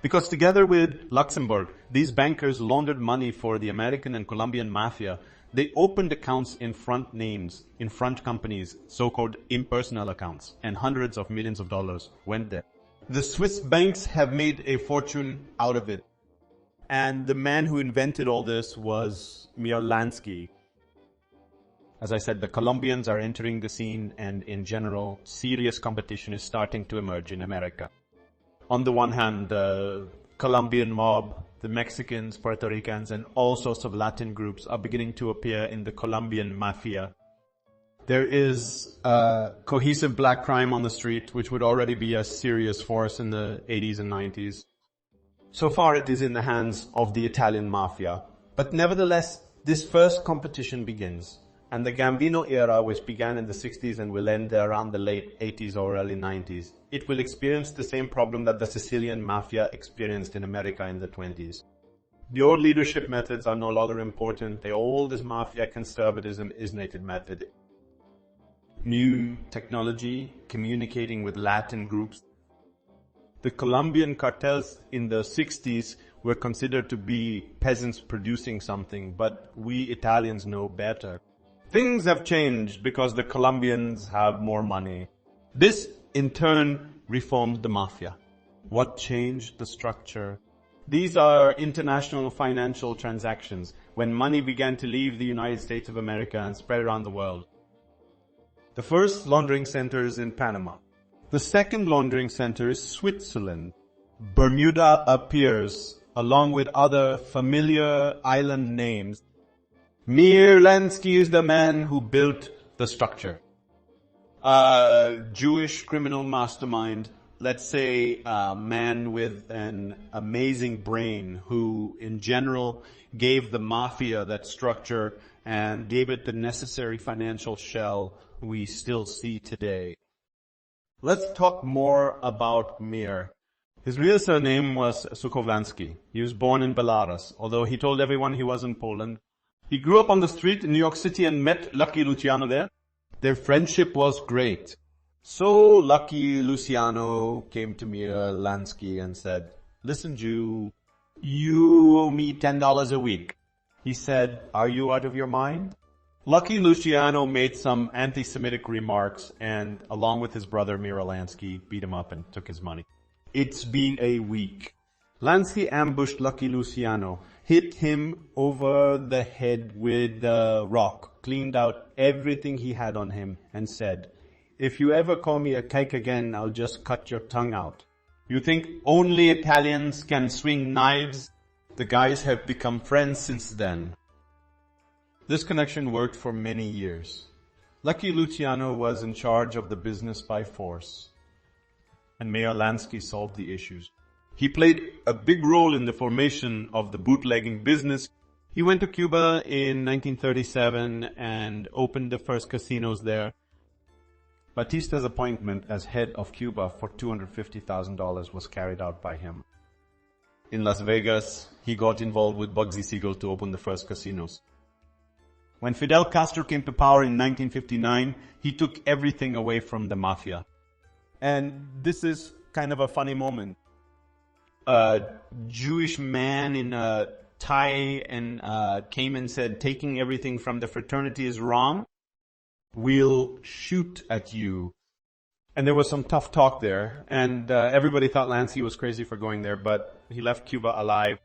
Because together with Luxembourg, these bankers laundered money for the American and Colombian mafia. They opened accounts in front names, in front companies, so-called impersonal accounts, and hundreds of millions of dollars went there. The Swiss banks have made a fortune out of it. And the man who invented all this was Meyer Lansky. As I said, the Colombians are entering the scene, and in general, serious competition is starting to emerge in America. On the one hand, the Colombian mob, the Mexicans, Puerto Ricans, and all sorts of Latin groups are beginning to appear in the Colombian mafia. There is cohesive black crime on the street, which would already be a serious force in the 80s and 90s. So far it is in the hands of the Italian mafia. But nevertheless, This first competition begins, and the Gambino era, which began in the 60s and will end around the late 80s or early 90s, it will experience the same problem that the Sicilian Mafia experienced in America in the 20s. The old leadership methods are no longer important. The oldest mafia conservatism is native method. New technology, communicating with Latin groups. The Colombian cartels in the 60s were considered to be peasants producing something, but we Italians know better. Things have changed because the Colombians have more money. This, in turn, reformed the mafia. What changed the structure? These are international financial transactions, when money began to leave the United States of America and spread around the world. The first laundering center is in Panama. The second laundering center is Switzerland. Bermuda appears, along with other familiar island names. Meyer Lansky is the man who built the structure. A Jewish criminal mastermind, let's say a man with an amazing brain who, in general, gave the mafia that structure and gave it the necessary financial shell we still see today. Let's talk more about Meyer. His real surname was Lansky. He was born in Belarus, although he told everyone he was in Poland. He grew up on the street in New York City and met Lucky Luciano there. Their friendship was great. So Lucky Luciano came to Meyer Lansky and said, "Listen, Jew, you owe me $10 a week." He said, "Are you out of your mind?" Lucky Luciano made some anti-Semitic remarks and, along with his brother Meyer Lansky, beat him up and took his money. It's been a week. Lansky ambushed Lucky Luciano, hit him over the head with a rock, cleaned out everything he had on him, and said, "If you ever call me a cake again, I'll just cut your tongue out. You think only Italians can swing knives?" The guys have become friends since then. This connection worked for many years. Lucky Luciano was in charge of the business by force, and Meyer Lansky solved the issues. He played a big role in the formation of the bootlegging business. He went to Cuba in 1937 and opened the first casinos there. Batista's appointment as head of Cuba for $250,000 was carried out by him. In Las Vegas, he got involved with Bugsy Siegel to open the first casinos. When Fidel Castro came to power in 1959, he took everything away from the mafia. And this is kind of a funny moment. A Jewish man in a tie and came and said, "Taking everything from the fraternity is wrong. We'll shoot at you." And there was some tough talk there, and everybody thought Lansky was crazy for going there, but he left Cuba alive.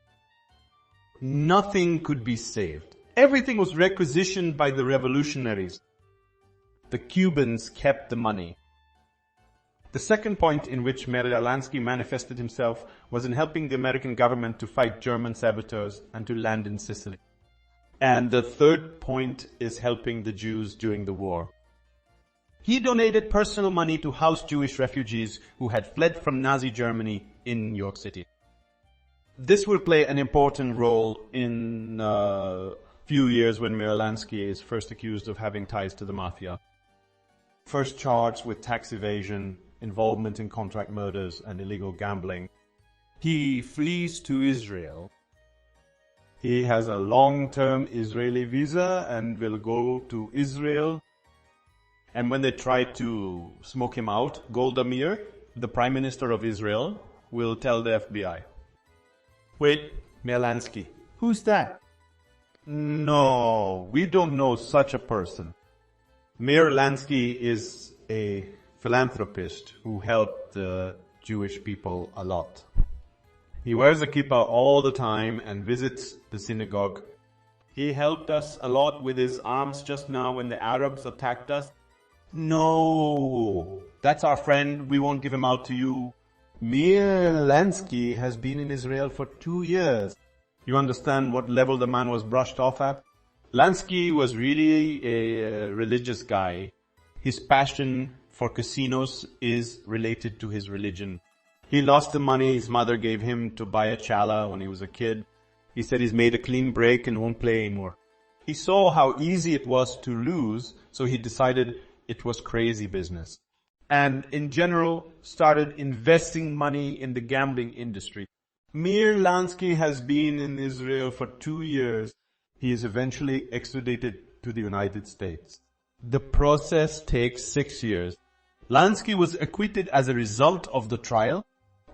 Nothing could be saved. Everything was requisitioned by the revolutionaries. The Cubans kept the money. The second point in which Meyer Lansky manifested himself was in helping the American government to fight German saboteurs and to land in Sicily. And the third point is helping the Jews during the war. He donated personal money to house Jewish refugees who had fled from Nazi Germany in New York City. This will play an important role in a few years when Meyer Lansky is first accused of having ties to the mafia. First charged with tax evasion, involvement in contract murders, and illegal gambling. He flees to Israel. He has a long-term Israeli visa and will go to Israel. And when they try to smoke him out, Golda Meir, the Prime Minister of Israel, will tell the FBI, "Wait, Meyer Lansky, who's that?" "No, we don't know such a person." Meyer Lansky is a philanthropist who helped the Jewish people a lot. He wears a kippah all the time and visits the synagogue. He helped us a lot with his arms just now when the Arabs attacked us. "No, that's our friend. We won't give him out to you." Meyer Lansky has been in Israel for 2 years. You understand what level the man was brushed off at? Lansky was really a religious guy. His passion for casinos is related to his religion. He lost the money his mother gave him to buy a chala when he was a kid. He said he's made a clean break and won't play anymore. He saw how easy it was to lose, so he decided it was crazy business. And in general, started investing money in the gambling industry. Meyer Lansky has been in Israel for 2 years. He is eventually extradited to the United States. The process takes 6 years. Lansky was acquitted as a result of the trial.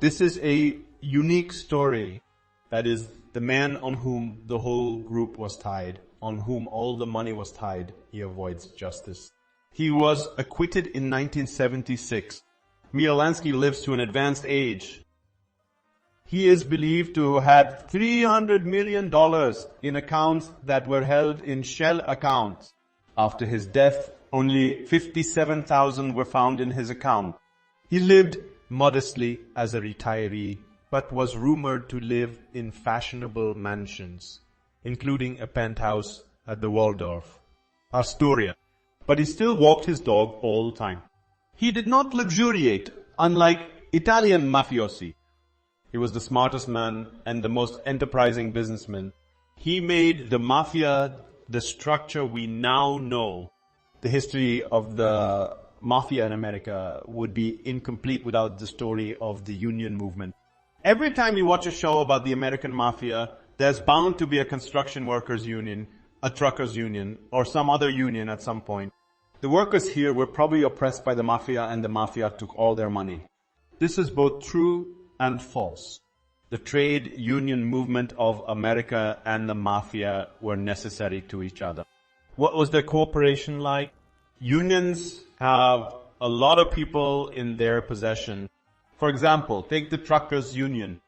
This is a unique story. That is, the man on whom the whole group was tied, on whom all the money was tied, he avoids justice. He was acquitted in 1976. Meyer Lansky lives to an advanced age. He is believed to have had $300 million in accounts that were held in shell accounts. After his death, only 57,000 were found in his account. He lived modestly as a retiree, but was rumored to live in fashionable mansions, including a penthouse at the Waldorf Astoria. But he still walked his dog all the time. He did not luxuriate, unlike Italian mafiosi. He was the smartest man and the most enterprising businessman. He made the mafia the structure we now know. The history of the mafia in America would be incomplete without the story of the union movement. Every time you watch a show about the American mafia, there's bound to be a construction workers union, a truckers union, or some other union at some point. The workers here were probably oppressed by the mafia, and the mafia took all their money. This is both true and false. The trade union movement of America and the mafia were necessary to each other. What was their cooperation like? Unions have a lot of people in their possession. For example, take the truckers union.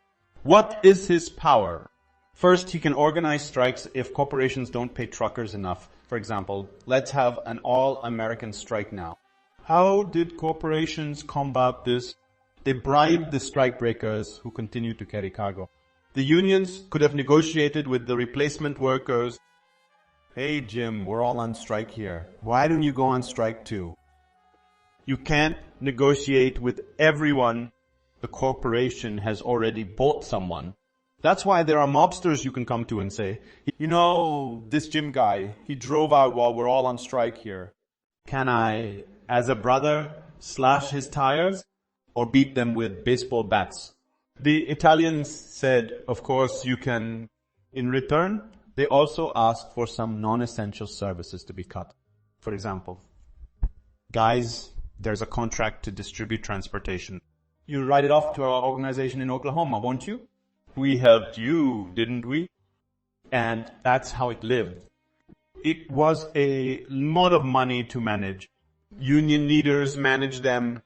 What is his power? First, he can organize strikes if corporations don't pay truckers enough. For example, let's have an all-American strike now. How did corporations combat this? They bribed the strikebreakers who continued to carry cargo. The unions could have negotiated with the replacement workers. Hey Jim, we're all on strike here. Why don't you go on strike too? You can't negotiate with everyone. The corporation has already bought someone. That's why there are mobsters you can come to and say, you know, this Jim guy, he drove out while we're all on strike here. Can I, as a brother, slash his tires or beat them with baseball bats? The Italians said, of course, you can. In return, they also asked for some non-essential services to be cut. For example, guys, there's a contract to distribute transportation. You write it off to our organization in Oklahoma, won't you? We helped you, didn't we? And that's how it lived. It was a lot of money to manage. Union leaders managed them.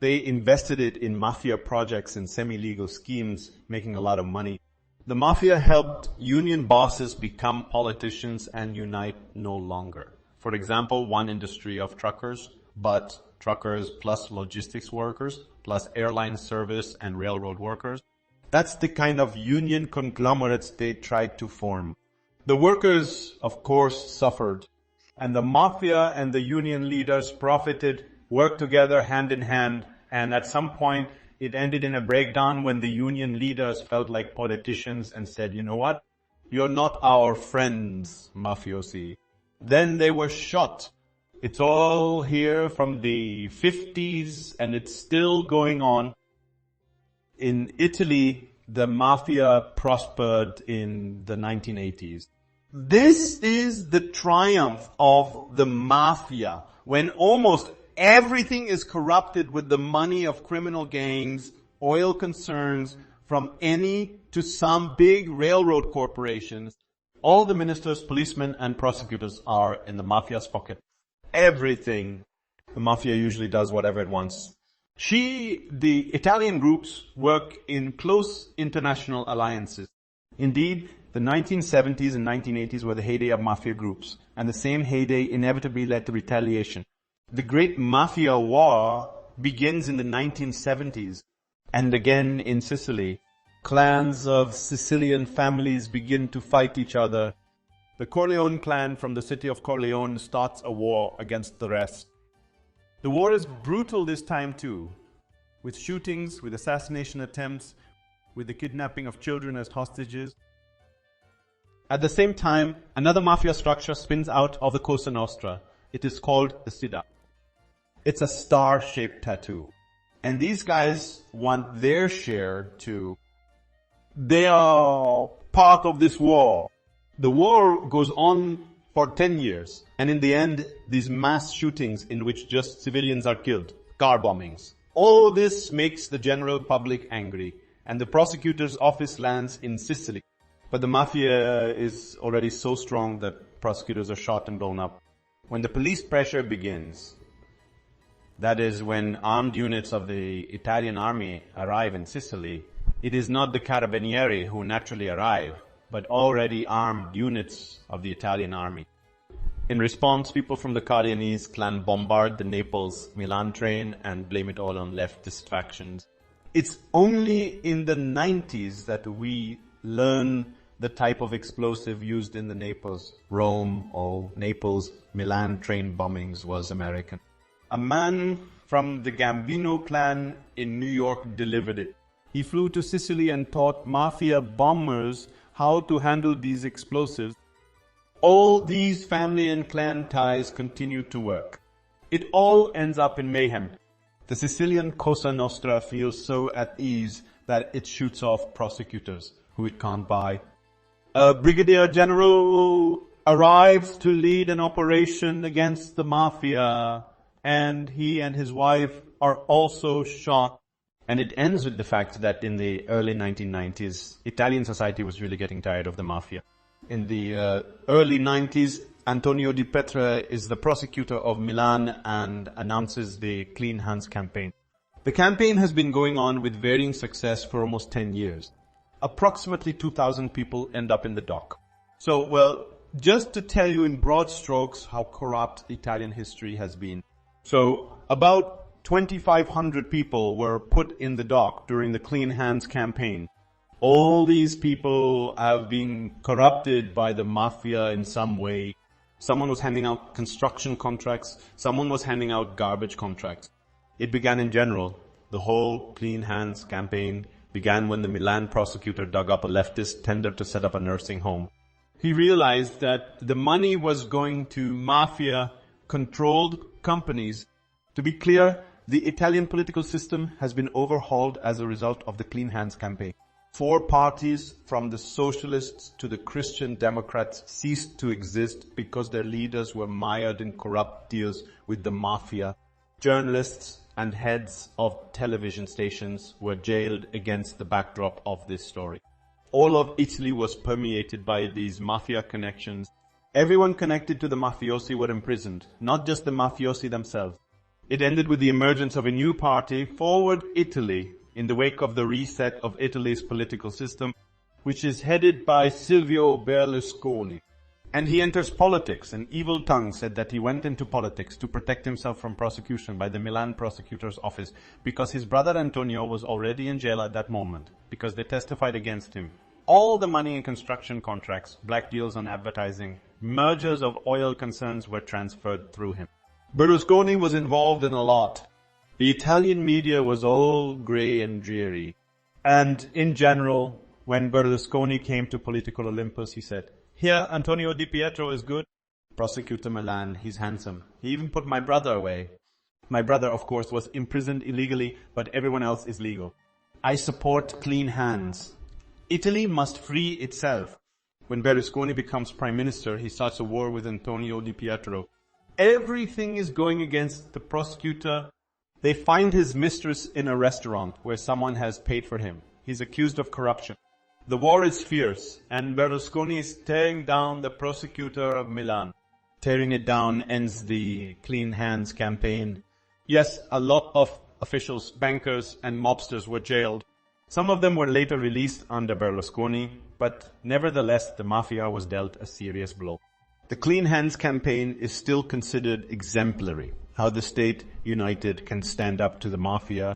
They invested it in mafia projects and semi-legal schemes, making a lot of money. The mafia helped union bosses become politicians and unite no longer. For example, one industry of truckers, but truckers plus logistics workers, plus airline service and railroad workers. That's the kind of union conglomerates they tried to form. The workers, of course, suffered, and the mafia and the union leaders profited, worked together hand in hand, and at some point it ended in a breakdown when the union leaders felt like politicians and said, you know what? You're not our friends, mafiosi. Then they were shot. It's all here from the 50s, and it's still going on. In Italy, the mafia prospered in the 1980s. This is the triumph of the mafia, when almost everything is corrupted with the money of criminal gangs, oil concerns, from any to some big railroad corporations. All the ministers, policemen, and prosecutors are in the mafia's pocket. Everything. The mafia usually does whatever it wants. The Italian groups work in close international alliances. Indeed, the 1970s and 1980s were the heyday of mafia groups, and the same heyday inevitably led to retaliation. The Great Mafia War begins in the 1970s, and again in Sicily. Clans of Sicilian families begin to fight each other. The Corleone clan from the city of Corleone starts a war against the rest. The war is brutal this time too, with shootings, with assassination attempts, with the kidnapping of children as hostages. At the same time, another mafia structure spins out of the Cosa Nostra. It is called the Sida. It's a star-shaped tattoo. And these guys want their share too. They are part of this war. The war goes on for 10 years. And in the end, these mass shootings in which just civilians are killed, car bombings. All this makes the general public angry. And the prosecutor's office lands in Sicily. But the mafia is already so strong that prosecutors are shot and blown up. When the police pressure begins, that is when armed units of the Italian army arrive in Sicily, it is not the carabinieri who naturally arrive, but already armed units of the Italian army. In response, people from the Cardenese clan bombard the Naples-Milan train and blame it all on leftist factions. It's only in the 90s that we learn the type of explosive used in the Naples-Rome or Naples-Milan train bombings was American. A man from the Gambino clan in New York delivered it. He flew to Sicily and taught mafia bombers how to handle these explosives. All these family and clan ties continue to work. It all ends up in mayhem. The Sicilian Cosa Nostra feels so at ease that it shoots off prosecutors who it can't buy. A brigadier general arrives to lead an operation against the mafia, and he and his wife are also shot. And it ends with the fact that in the early 1990s, Italian society was really getting tired of the mafia. In the early 90s, Antonio Di Petra is the prosecutor of Milan and announces the Clean Hands campaign. The campaign has been going on with varying success for almost 10 years. Approximately 2,000 people end up in the dock. So, well, just to tell you in broad strokes how corrupt Italian history has been. So, about 2,500 people were put in the dock during the Clean Hands campaign. All these people have been corrupted by the mafia in some way. Someone was handing out construction contracts. Someone was handing out garbage contracts. It began in general. The whole Clean Hands campaign began when the Milan prosecutor dug up a leftist tender to set up a nursing home. He realized that the money was going to mafia-controlled companies. To be clear, the Italian political system has been overhauled as a result of the Clean Hands campaign. 4 parties, from the socialists to the Christian Democrats, ceased to exist because their leaders were mired in corrupt deals with the mafia. Journalists and heads of television stations were jailed against the backdrop of this story. All of Italy was permeated by these mafia connections. Everyone connected to the mafiosi were imprisoned, not just the mafiosi themselves. It ended with the emergence of a new party, Forward Italy, in the wake of the reset of Italy's political system, which is headed by Silvio Berlusconi. And he enters politics. An evil tongue said that he went into politics to protect himself from prosecution by the Milan prosecutor's office because his brother Antonio was already in jail at that moment because they testified against him. All the money in construction contracts, black deals on advertising, mergers of oil concerns were transferred through him. Berlusconi was involved in a lot. The Italian media was all grey and dreary. And in general, when Berlusconi came to political Olympus, he said, "Here, Antonio Di Pietro is good. Prosecutor Milan, he's handsome. He even put my brother away." My brother, of course, was imprisoned illegally, but everyone else is legal. I support clean hands. Italy must free itself. When Berlusconi becomes prime minister, he starts a war with Antonio Di Pietro. Everything is going against the prosecutor. They find his mistress in a restaurant where someone has paid for him. He's accused of corruption. The war is fierce, and Berlusconi is tearing down the prosecutor of Milan. Tearing it down ends the Clean Hands campaign. Yes, a lot of officials, bankers, and mobsters were jailed. Some of them were later released under Berlusconi, but nevertheless the mafia was dealt a serious blow. The Clean Hands campaign is still considered exemplary, how the state united can stand up to the mafia.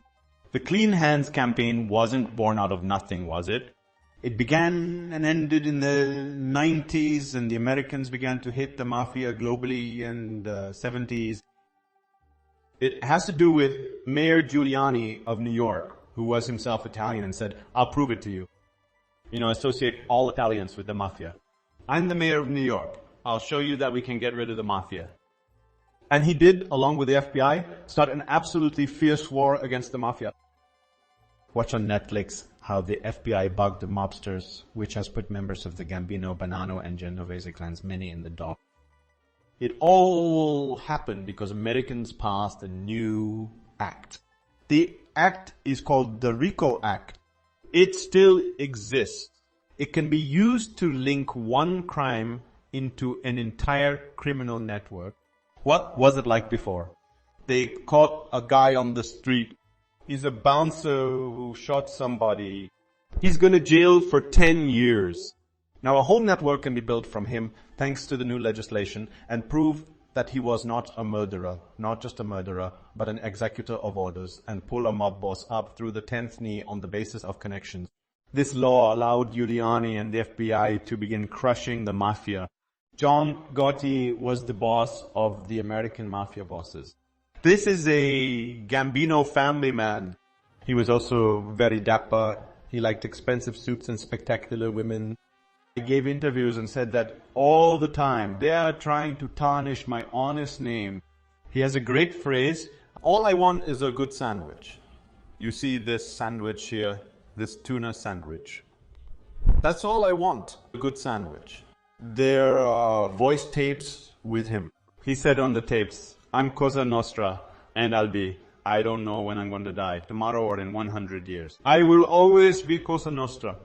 The Clean Hands campaign wasn't born out of nothing, was it? It began and ended in the 90s, and the Americans began to hit the mafia globally in the 70s. It has to do with Mayor Giuliani of New York, who was himself Italian and said, "I'll prove it to you. Associate all Italians with the mafia." I'm the mayor of New York. I'll show you that we can get rid of the mafia. And he did, along with the FBI, start an absolutely fierce war against the mafia. Watch on Netflix how the FBI bugged the Mobsters, which has put members of the Gambino, Bonanno, and Genovese clans many in the dock. It all happened because Americans passed a new act. The act is called the RICO Act. It still exists. It can be used to link one crime into an entire criminal network. What was it like before? They caught a guy on the street. He's a bouncer who shot somebody. He's going to jail for 10 years. Now a whole network can be built from him thanks to the new legislation and prove that he was not a murderer, not just a murderer, but an executor of orders, and pull a mob boss up through the 10th knee on the basis of connections. This law allowed Giuliani and the FBI to begin crushing the mafia. John Gotti was the boss of the American mafia bosses. This is a Gambino family man. He was also very dapper. He liked expensive suits and spectacular women. He gave interviews and said that all the time, they are trying to tarnish my honest name. He has a great phrase, all I want is a good sandwich. You see this sandwich here, this tuna sandwich. That's all I want, a good sandwich. There are voice tapes with him. He said on the tapes, I'm Cosa Nostra, and I don't know when I'm going to die, tomorrow or in 100 years. I will always be Cosa Nostra.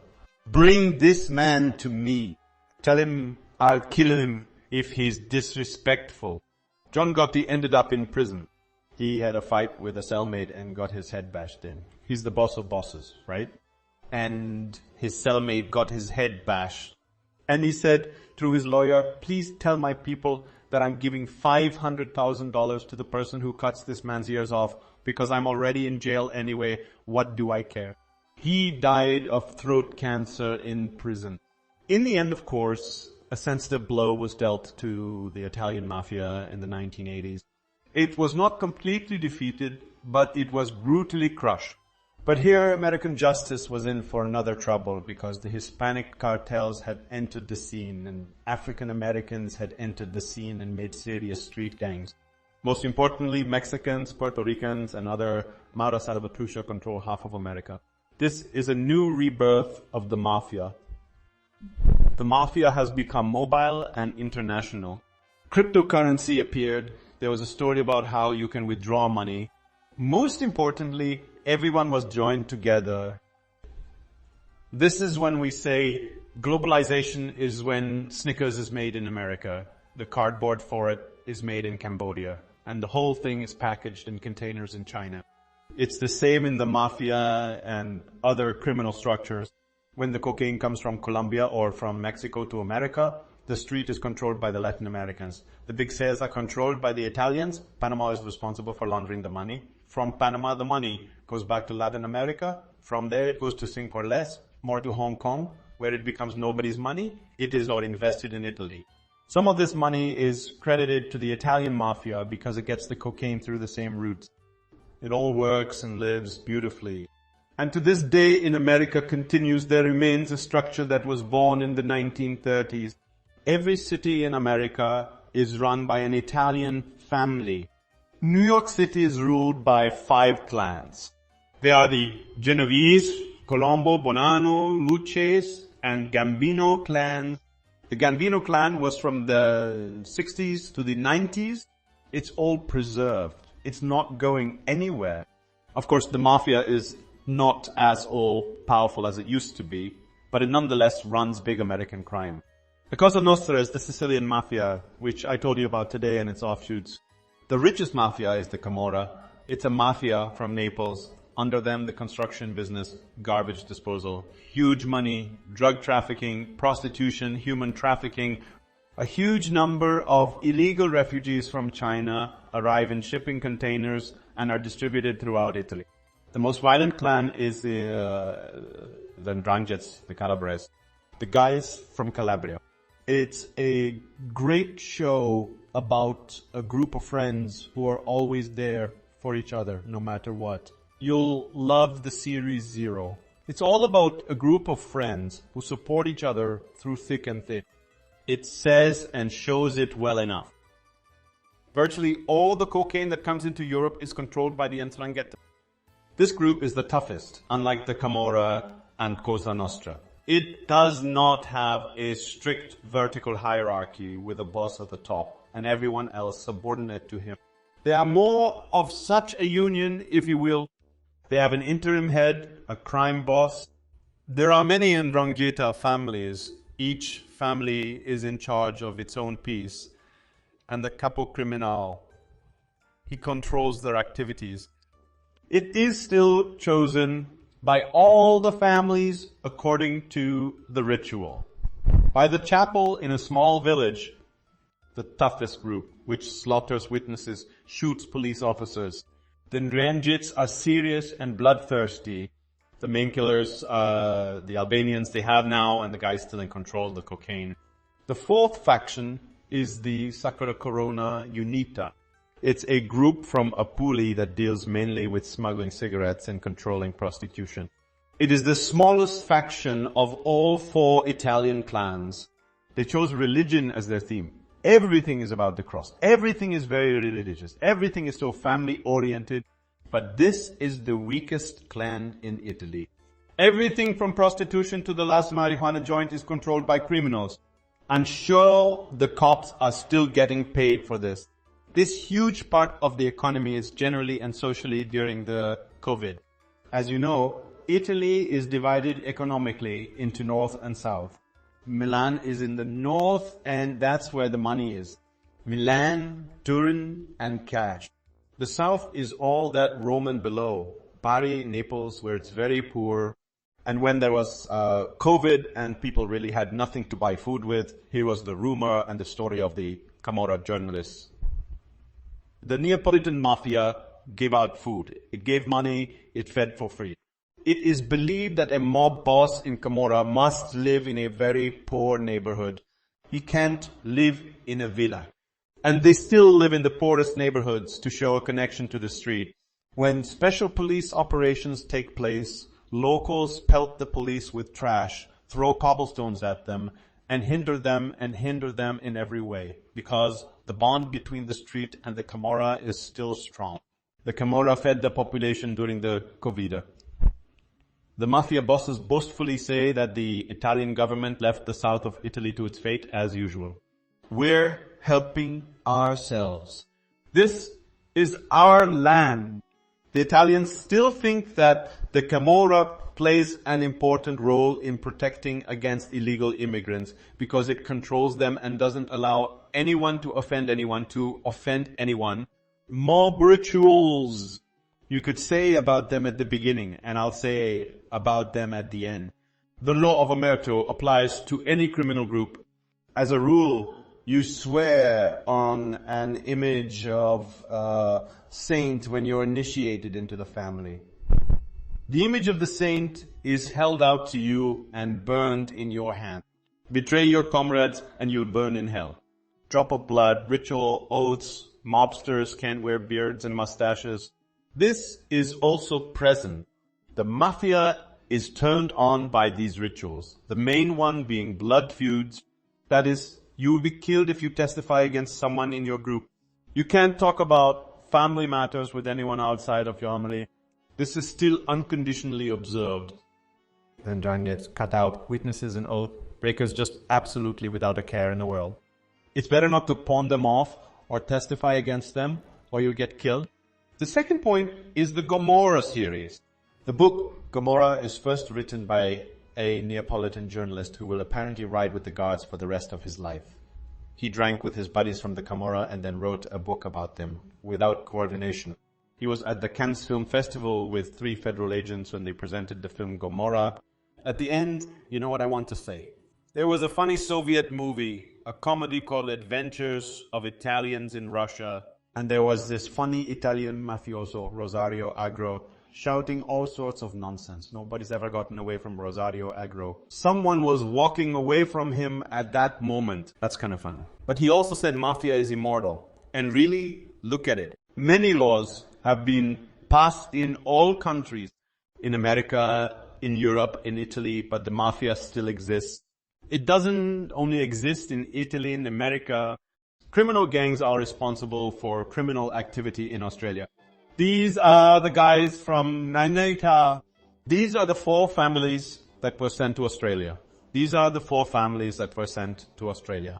Bring this man to me. Tell him I'll kill him if he's disrespectful. John Gotti ended up in prison. He had a fight with a cellmate and got his head bashed in. He's the boss of bosses, right? And his cellmate got his head bashed. And he said through his lawyer, please tell my people that I'm giving $500,000 to the person who cuts this man's ears off because I'm already in jail anyway. What do I care? He died of throat cancer in prison. In the end, of course, a sensitive blow was dealt to the Italian mafia in the 1980s. It was not completely defeated, but it was brutally crushed. But here American justice was in for another trouble because the Hispanic cartels had entered the scene and African Americans had entered the scene and made serious street gangs. Most importantly, Mexicans, Puerto Ricans, and other Maura Salvatrucha control half of America. This is a new rebirth of the mafia. The mafia has become mobile and international. Cryptocurrency appeared. There was a story about how you can withdraw money. Most importantly, everyone was joined together. This is when we say globalization is when Snickers is made in America. The cardboard for it is made in Cambodia. And the whole thing is packaged in containers in China. It's the same in the mafia and other criminal structures. When the cocaine comes from Colombia or from Mexico to America, the street is controlled by the Latin Americans. The big sales are controlled by the Italians. Panama is responsible for laundering the money. From Panama, the money goes back to Latin America. From there, it goes to Singapore less, more to Hong Kong, where it becomes nobody's money. It is not invested in Italy. Some of this money is credited to the Italian mafia because it gets the cocaine through the same routes. It all works and lives beautifully. And to this day in America continues, there remains a structure that was born in the 1930s. Every city in America is run by an Italian family. New York City is ruled by 5 clans. They are the Genovese, Colombo, Bonanno, Lucchese, and Gambino clans. The Gambino clan was from the 60s to the 90s. It's all preserved. It's not going anywhere. Of course, the mafia is not as all-powerful as it used to be, but it nonetheless runs big American crime. The Cosa Nostra is the Sicilian Mafia, which I told you about today and its offshoots. The richest mafia is the Camorra. It's a mafia from Naples. Under them, the construction business, garbage disposal, huge money, drug trafficking, prostitution, human trafficking. A huge number of illegal refugees from China arrive in shipping containers and are distributed throughout Italy. The most violent clan is the Rackets, the Calabres, the guys from Calabria. It's a great show about a group of friends who are always there for each other, no matter what. You'll love the series 0. It's all about a group of friends who support each other through thick and thin. It says and shows it well enough. Virtually all the cocaine that comes into Europe is controlled by the 'Ndrangheta. This group is the toughest, unlike the Camorra and Cosa Nostra. It does not have a strict vertical hierarchy with a boss at the top and everyone else subordinate to him. They are more of such a union, if you will. They have an interim head, a crime boss. There are many 'Ndrangheta families. Each family is in charge of its own piece. And the capo criminal, he controls their activities. It is still chosen by all the families according to the ritual. By the chapel in a small village, the toughest group, which slaughters witnesses, shoots police officers. The Ndranghets are serious and bloodthirsty. The main killers, the Albanians they have now, and the guys still in control of the cocaine. The fourth faction is the Sacra Corona Unita. It's a group from Apuli that deals mainly with smuggling cigarettes and controlling prostitution. It is the smallest faction of all four Italian clans. They chose religion as their theme. Everything is about the cross. Everything is very religious. Everything is so family-oriented. But this is the weakest clan in Italy. Everything from prostitution to the last marijuana joint is controlled by criminals. And sure, the cops are still getting paid for this. This huge part of the economy is generally and socially during the COVID. As you know, Italy is divided economically into north and south. Milan is in the north, and that's where the money is. Milan, Turin, and cash. The south is all that Roman below. Bari, Naples, where it's very poor. And when there was COVID and people really had nothing to buy food with, here was the rumor and the story of the Camorra journalists. The Neapolitan Mafia gave out food. It gave money, it fed for free. It is believed that a mob boss in Camorra must live in a very poor neighborhood. He can't live in a villa. And they still live in the poorest neighborhoods to show a connection to the street. When special police operations take place, locals pelt the police with trash, throw cobblestones at them, and hinder them in every way, because the bond between the street and the Camorra is still strong. The Camorra fed the population during the COVID. The mafia bosses boastfully say that the Italian government left the south of Italy to its fate as usual. We're helping ourselves. This is our land. The Italians still think that the Camorra plays an important role in protecting against illegal immigrants because it controls them and doesn't allow anyone to offend anyone. Mob rituals. You could say about them at the beginning, and I'll say about them at the end. The law of omerto applies to any criminal group. As a rule, you swear on an image of a saint when you're initiated into the family. The image of the saint is held out to you and burned in your hand. Betray your comrades and you'll burn in hell. Drop of blood, ritual, oaths, mobsters can't wear beards and mustaches. This is also present. The mafia is turned on by these rituals. The main one being blood feuds. That is, you will be killed if you testify against someone in your group. You can't talk about family matters with anyone outside of your family. This is still unconditionally observed. Then John gets cut out. Witnesses and oath breakers just absolutely without a care in the world. It's better not to pawn them off or testify against them or you'll get killed. The second point is the Gamorra series. The book Gamorra is first written by a Neapolitan journalist who will apparently ride with the guards for the rest of his life. He drank with his buddies from the Camorra and then wrote a book about them without coordination. He was at the Cannes Film Festival with 3 federal agents when they presented the film Gamorra. At the end, you know what I want to say. There was a funny Soviet movie, a comedy called Adventures of Italians in Russia. And there was this funny Italian mafioso, Rosario Agro, shouting all sorts of nonsense. Nobody's ever gotten away from Rosario Agro. Someone was walking away from him at that moment. That's kind of fun. But he also said mafia is immortal. And really, look at it. Many laws have been passed in all countries. In America, in Europe, in Italy, but the mafia still exists. It doesn't only exist in Italy and America. Criminal gangs are responsible for criminal activity in Australia. These are the guys from Nanita. These are the 4 families that were sent to Australia. These are the 4 families that were sent to Australia.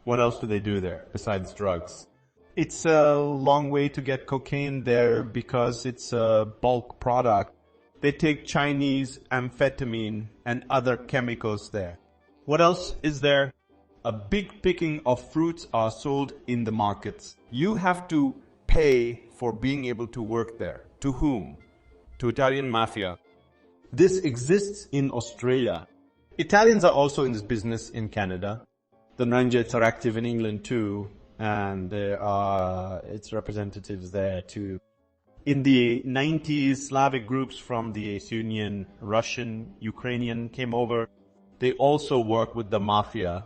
What else do they do there besides drugs? It's a long way to get cocaine there because it's a bulk product. They take Chinese amphetamine and other chemicals there. What else is there? A big picking of fruits are sold in the markets. You have to pay for being able to work there. To whom? To Italian mafia. This exists in Australia. Italians are also in this business in Canada. The Rackets are active in England too, and there are its representatives there too. In the 90s, Slavic groups from the Estonian, Russian, Ukrainian came over. They also work with the mafia.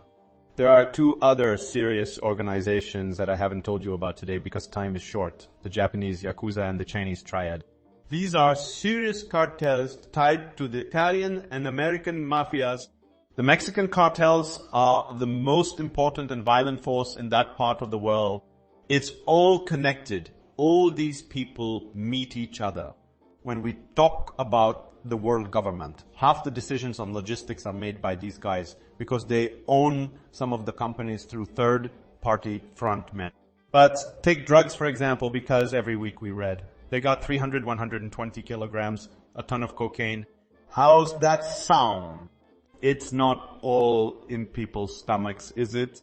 There are 2 other serious organizations that I haven't told you about today because time is short. The Japanese Yakuza and the Chinese Triad. These are serious cartels tied to the Italian and American mafias. The Mexican cartels are the most important and violent force in that part of the world. It's all connected. All these people meet each other. When we talk about the world government, half the decisions on logistics are made by these guys because they own some of the companies through third-party frontmen. But take drugs, for example, because every week we read they got 300, 120 kilograms, a ton of cocaine. How's that sound? It's not all in people's stomachs, is it?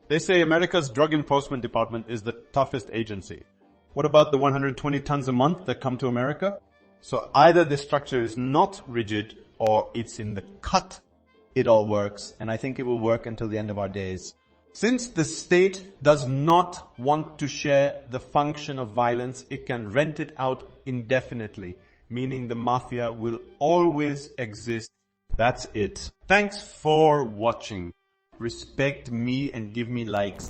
They say America's Drug Enforcement Department is the toughest agency. What about the 120 tons a month that come to America? So either the structure is not rigid or it's in the cut. It all works, and I think it will work until the end of our days. Since the state does not want to share the function of violence, it can rent it out indefinitely, meaning the mafia will always exist. That's it. Thanks for watching. Respect me and give me likes.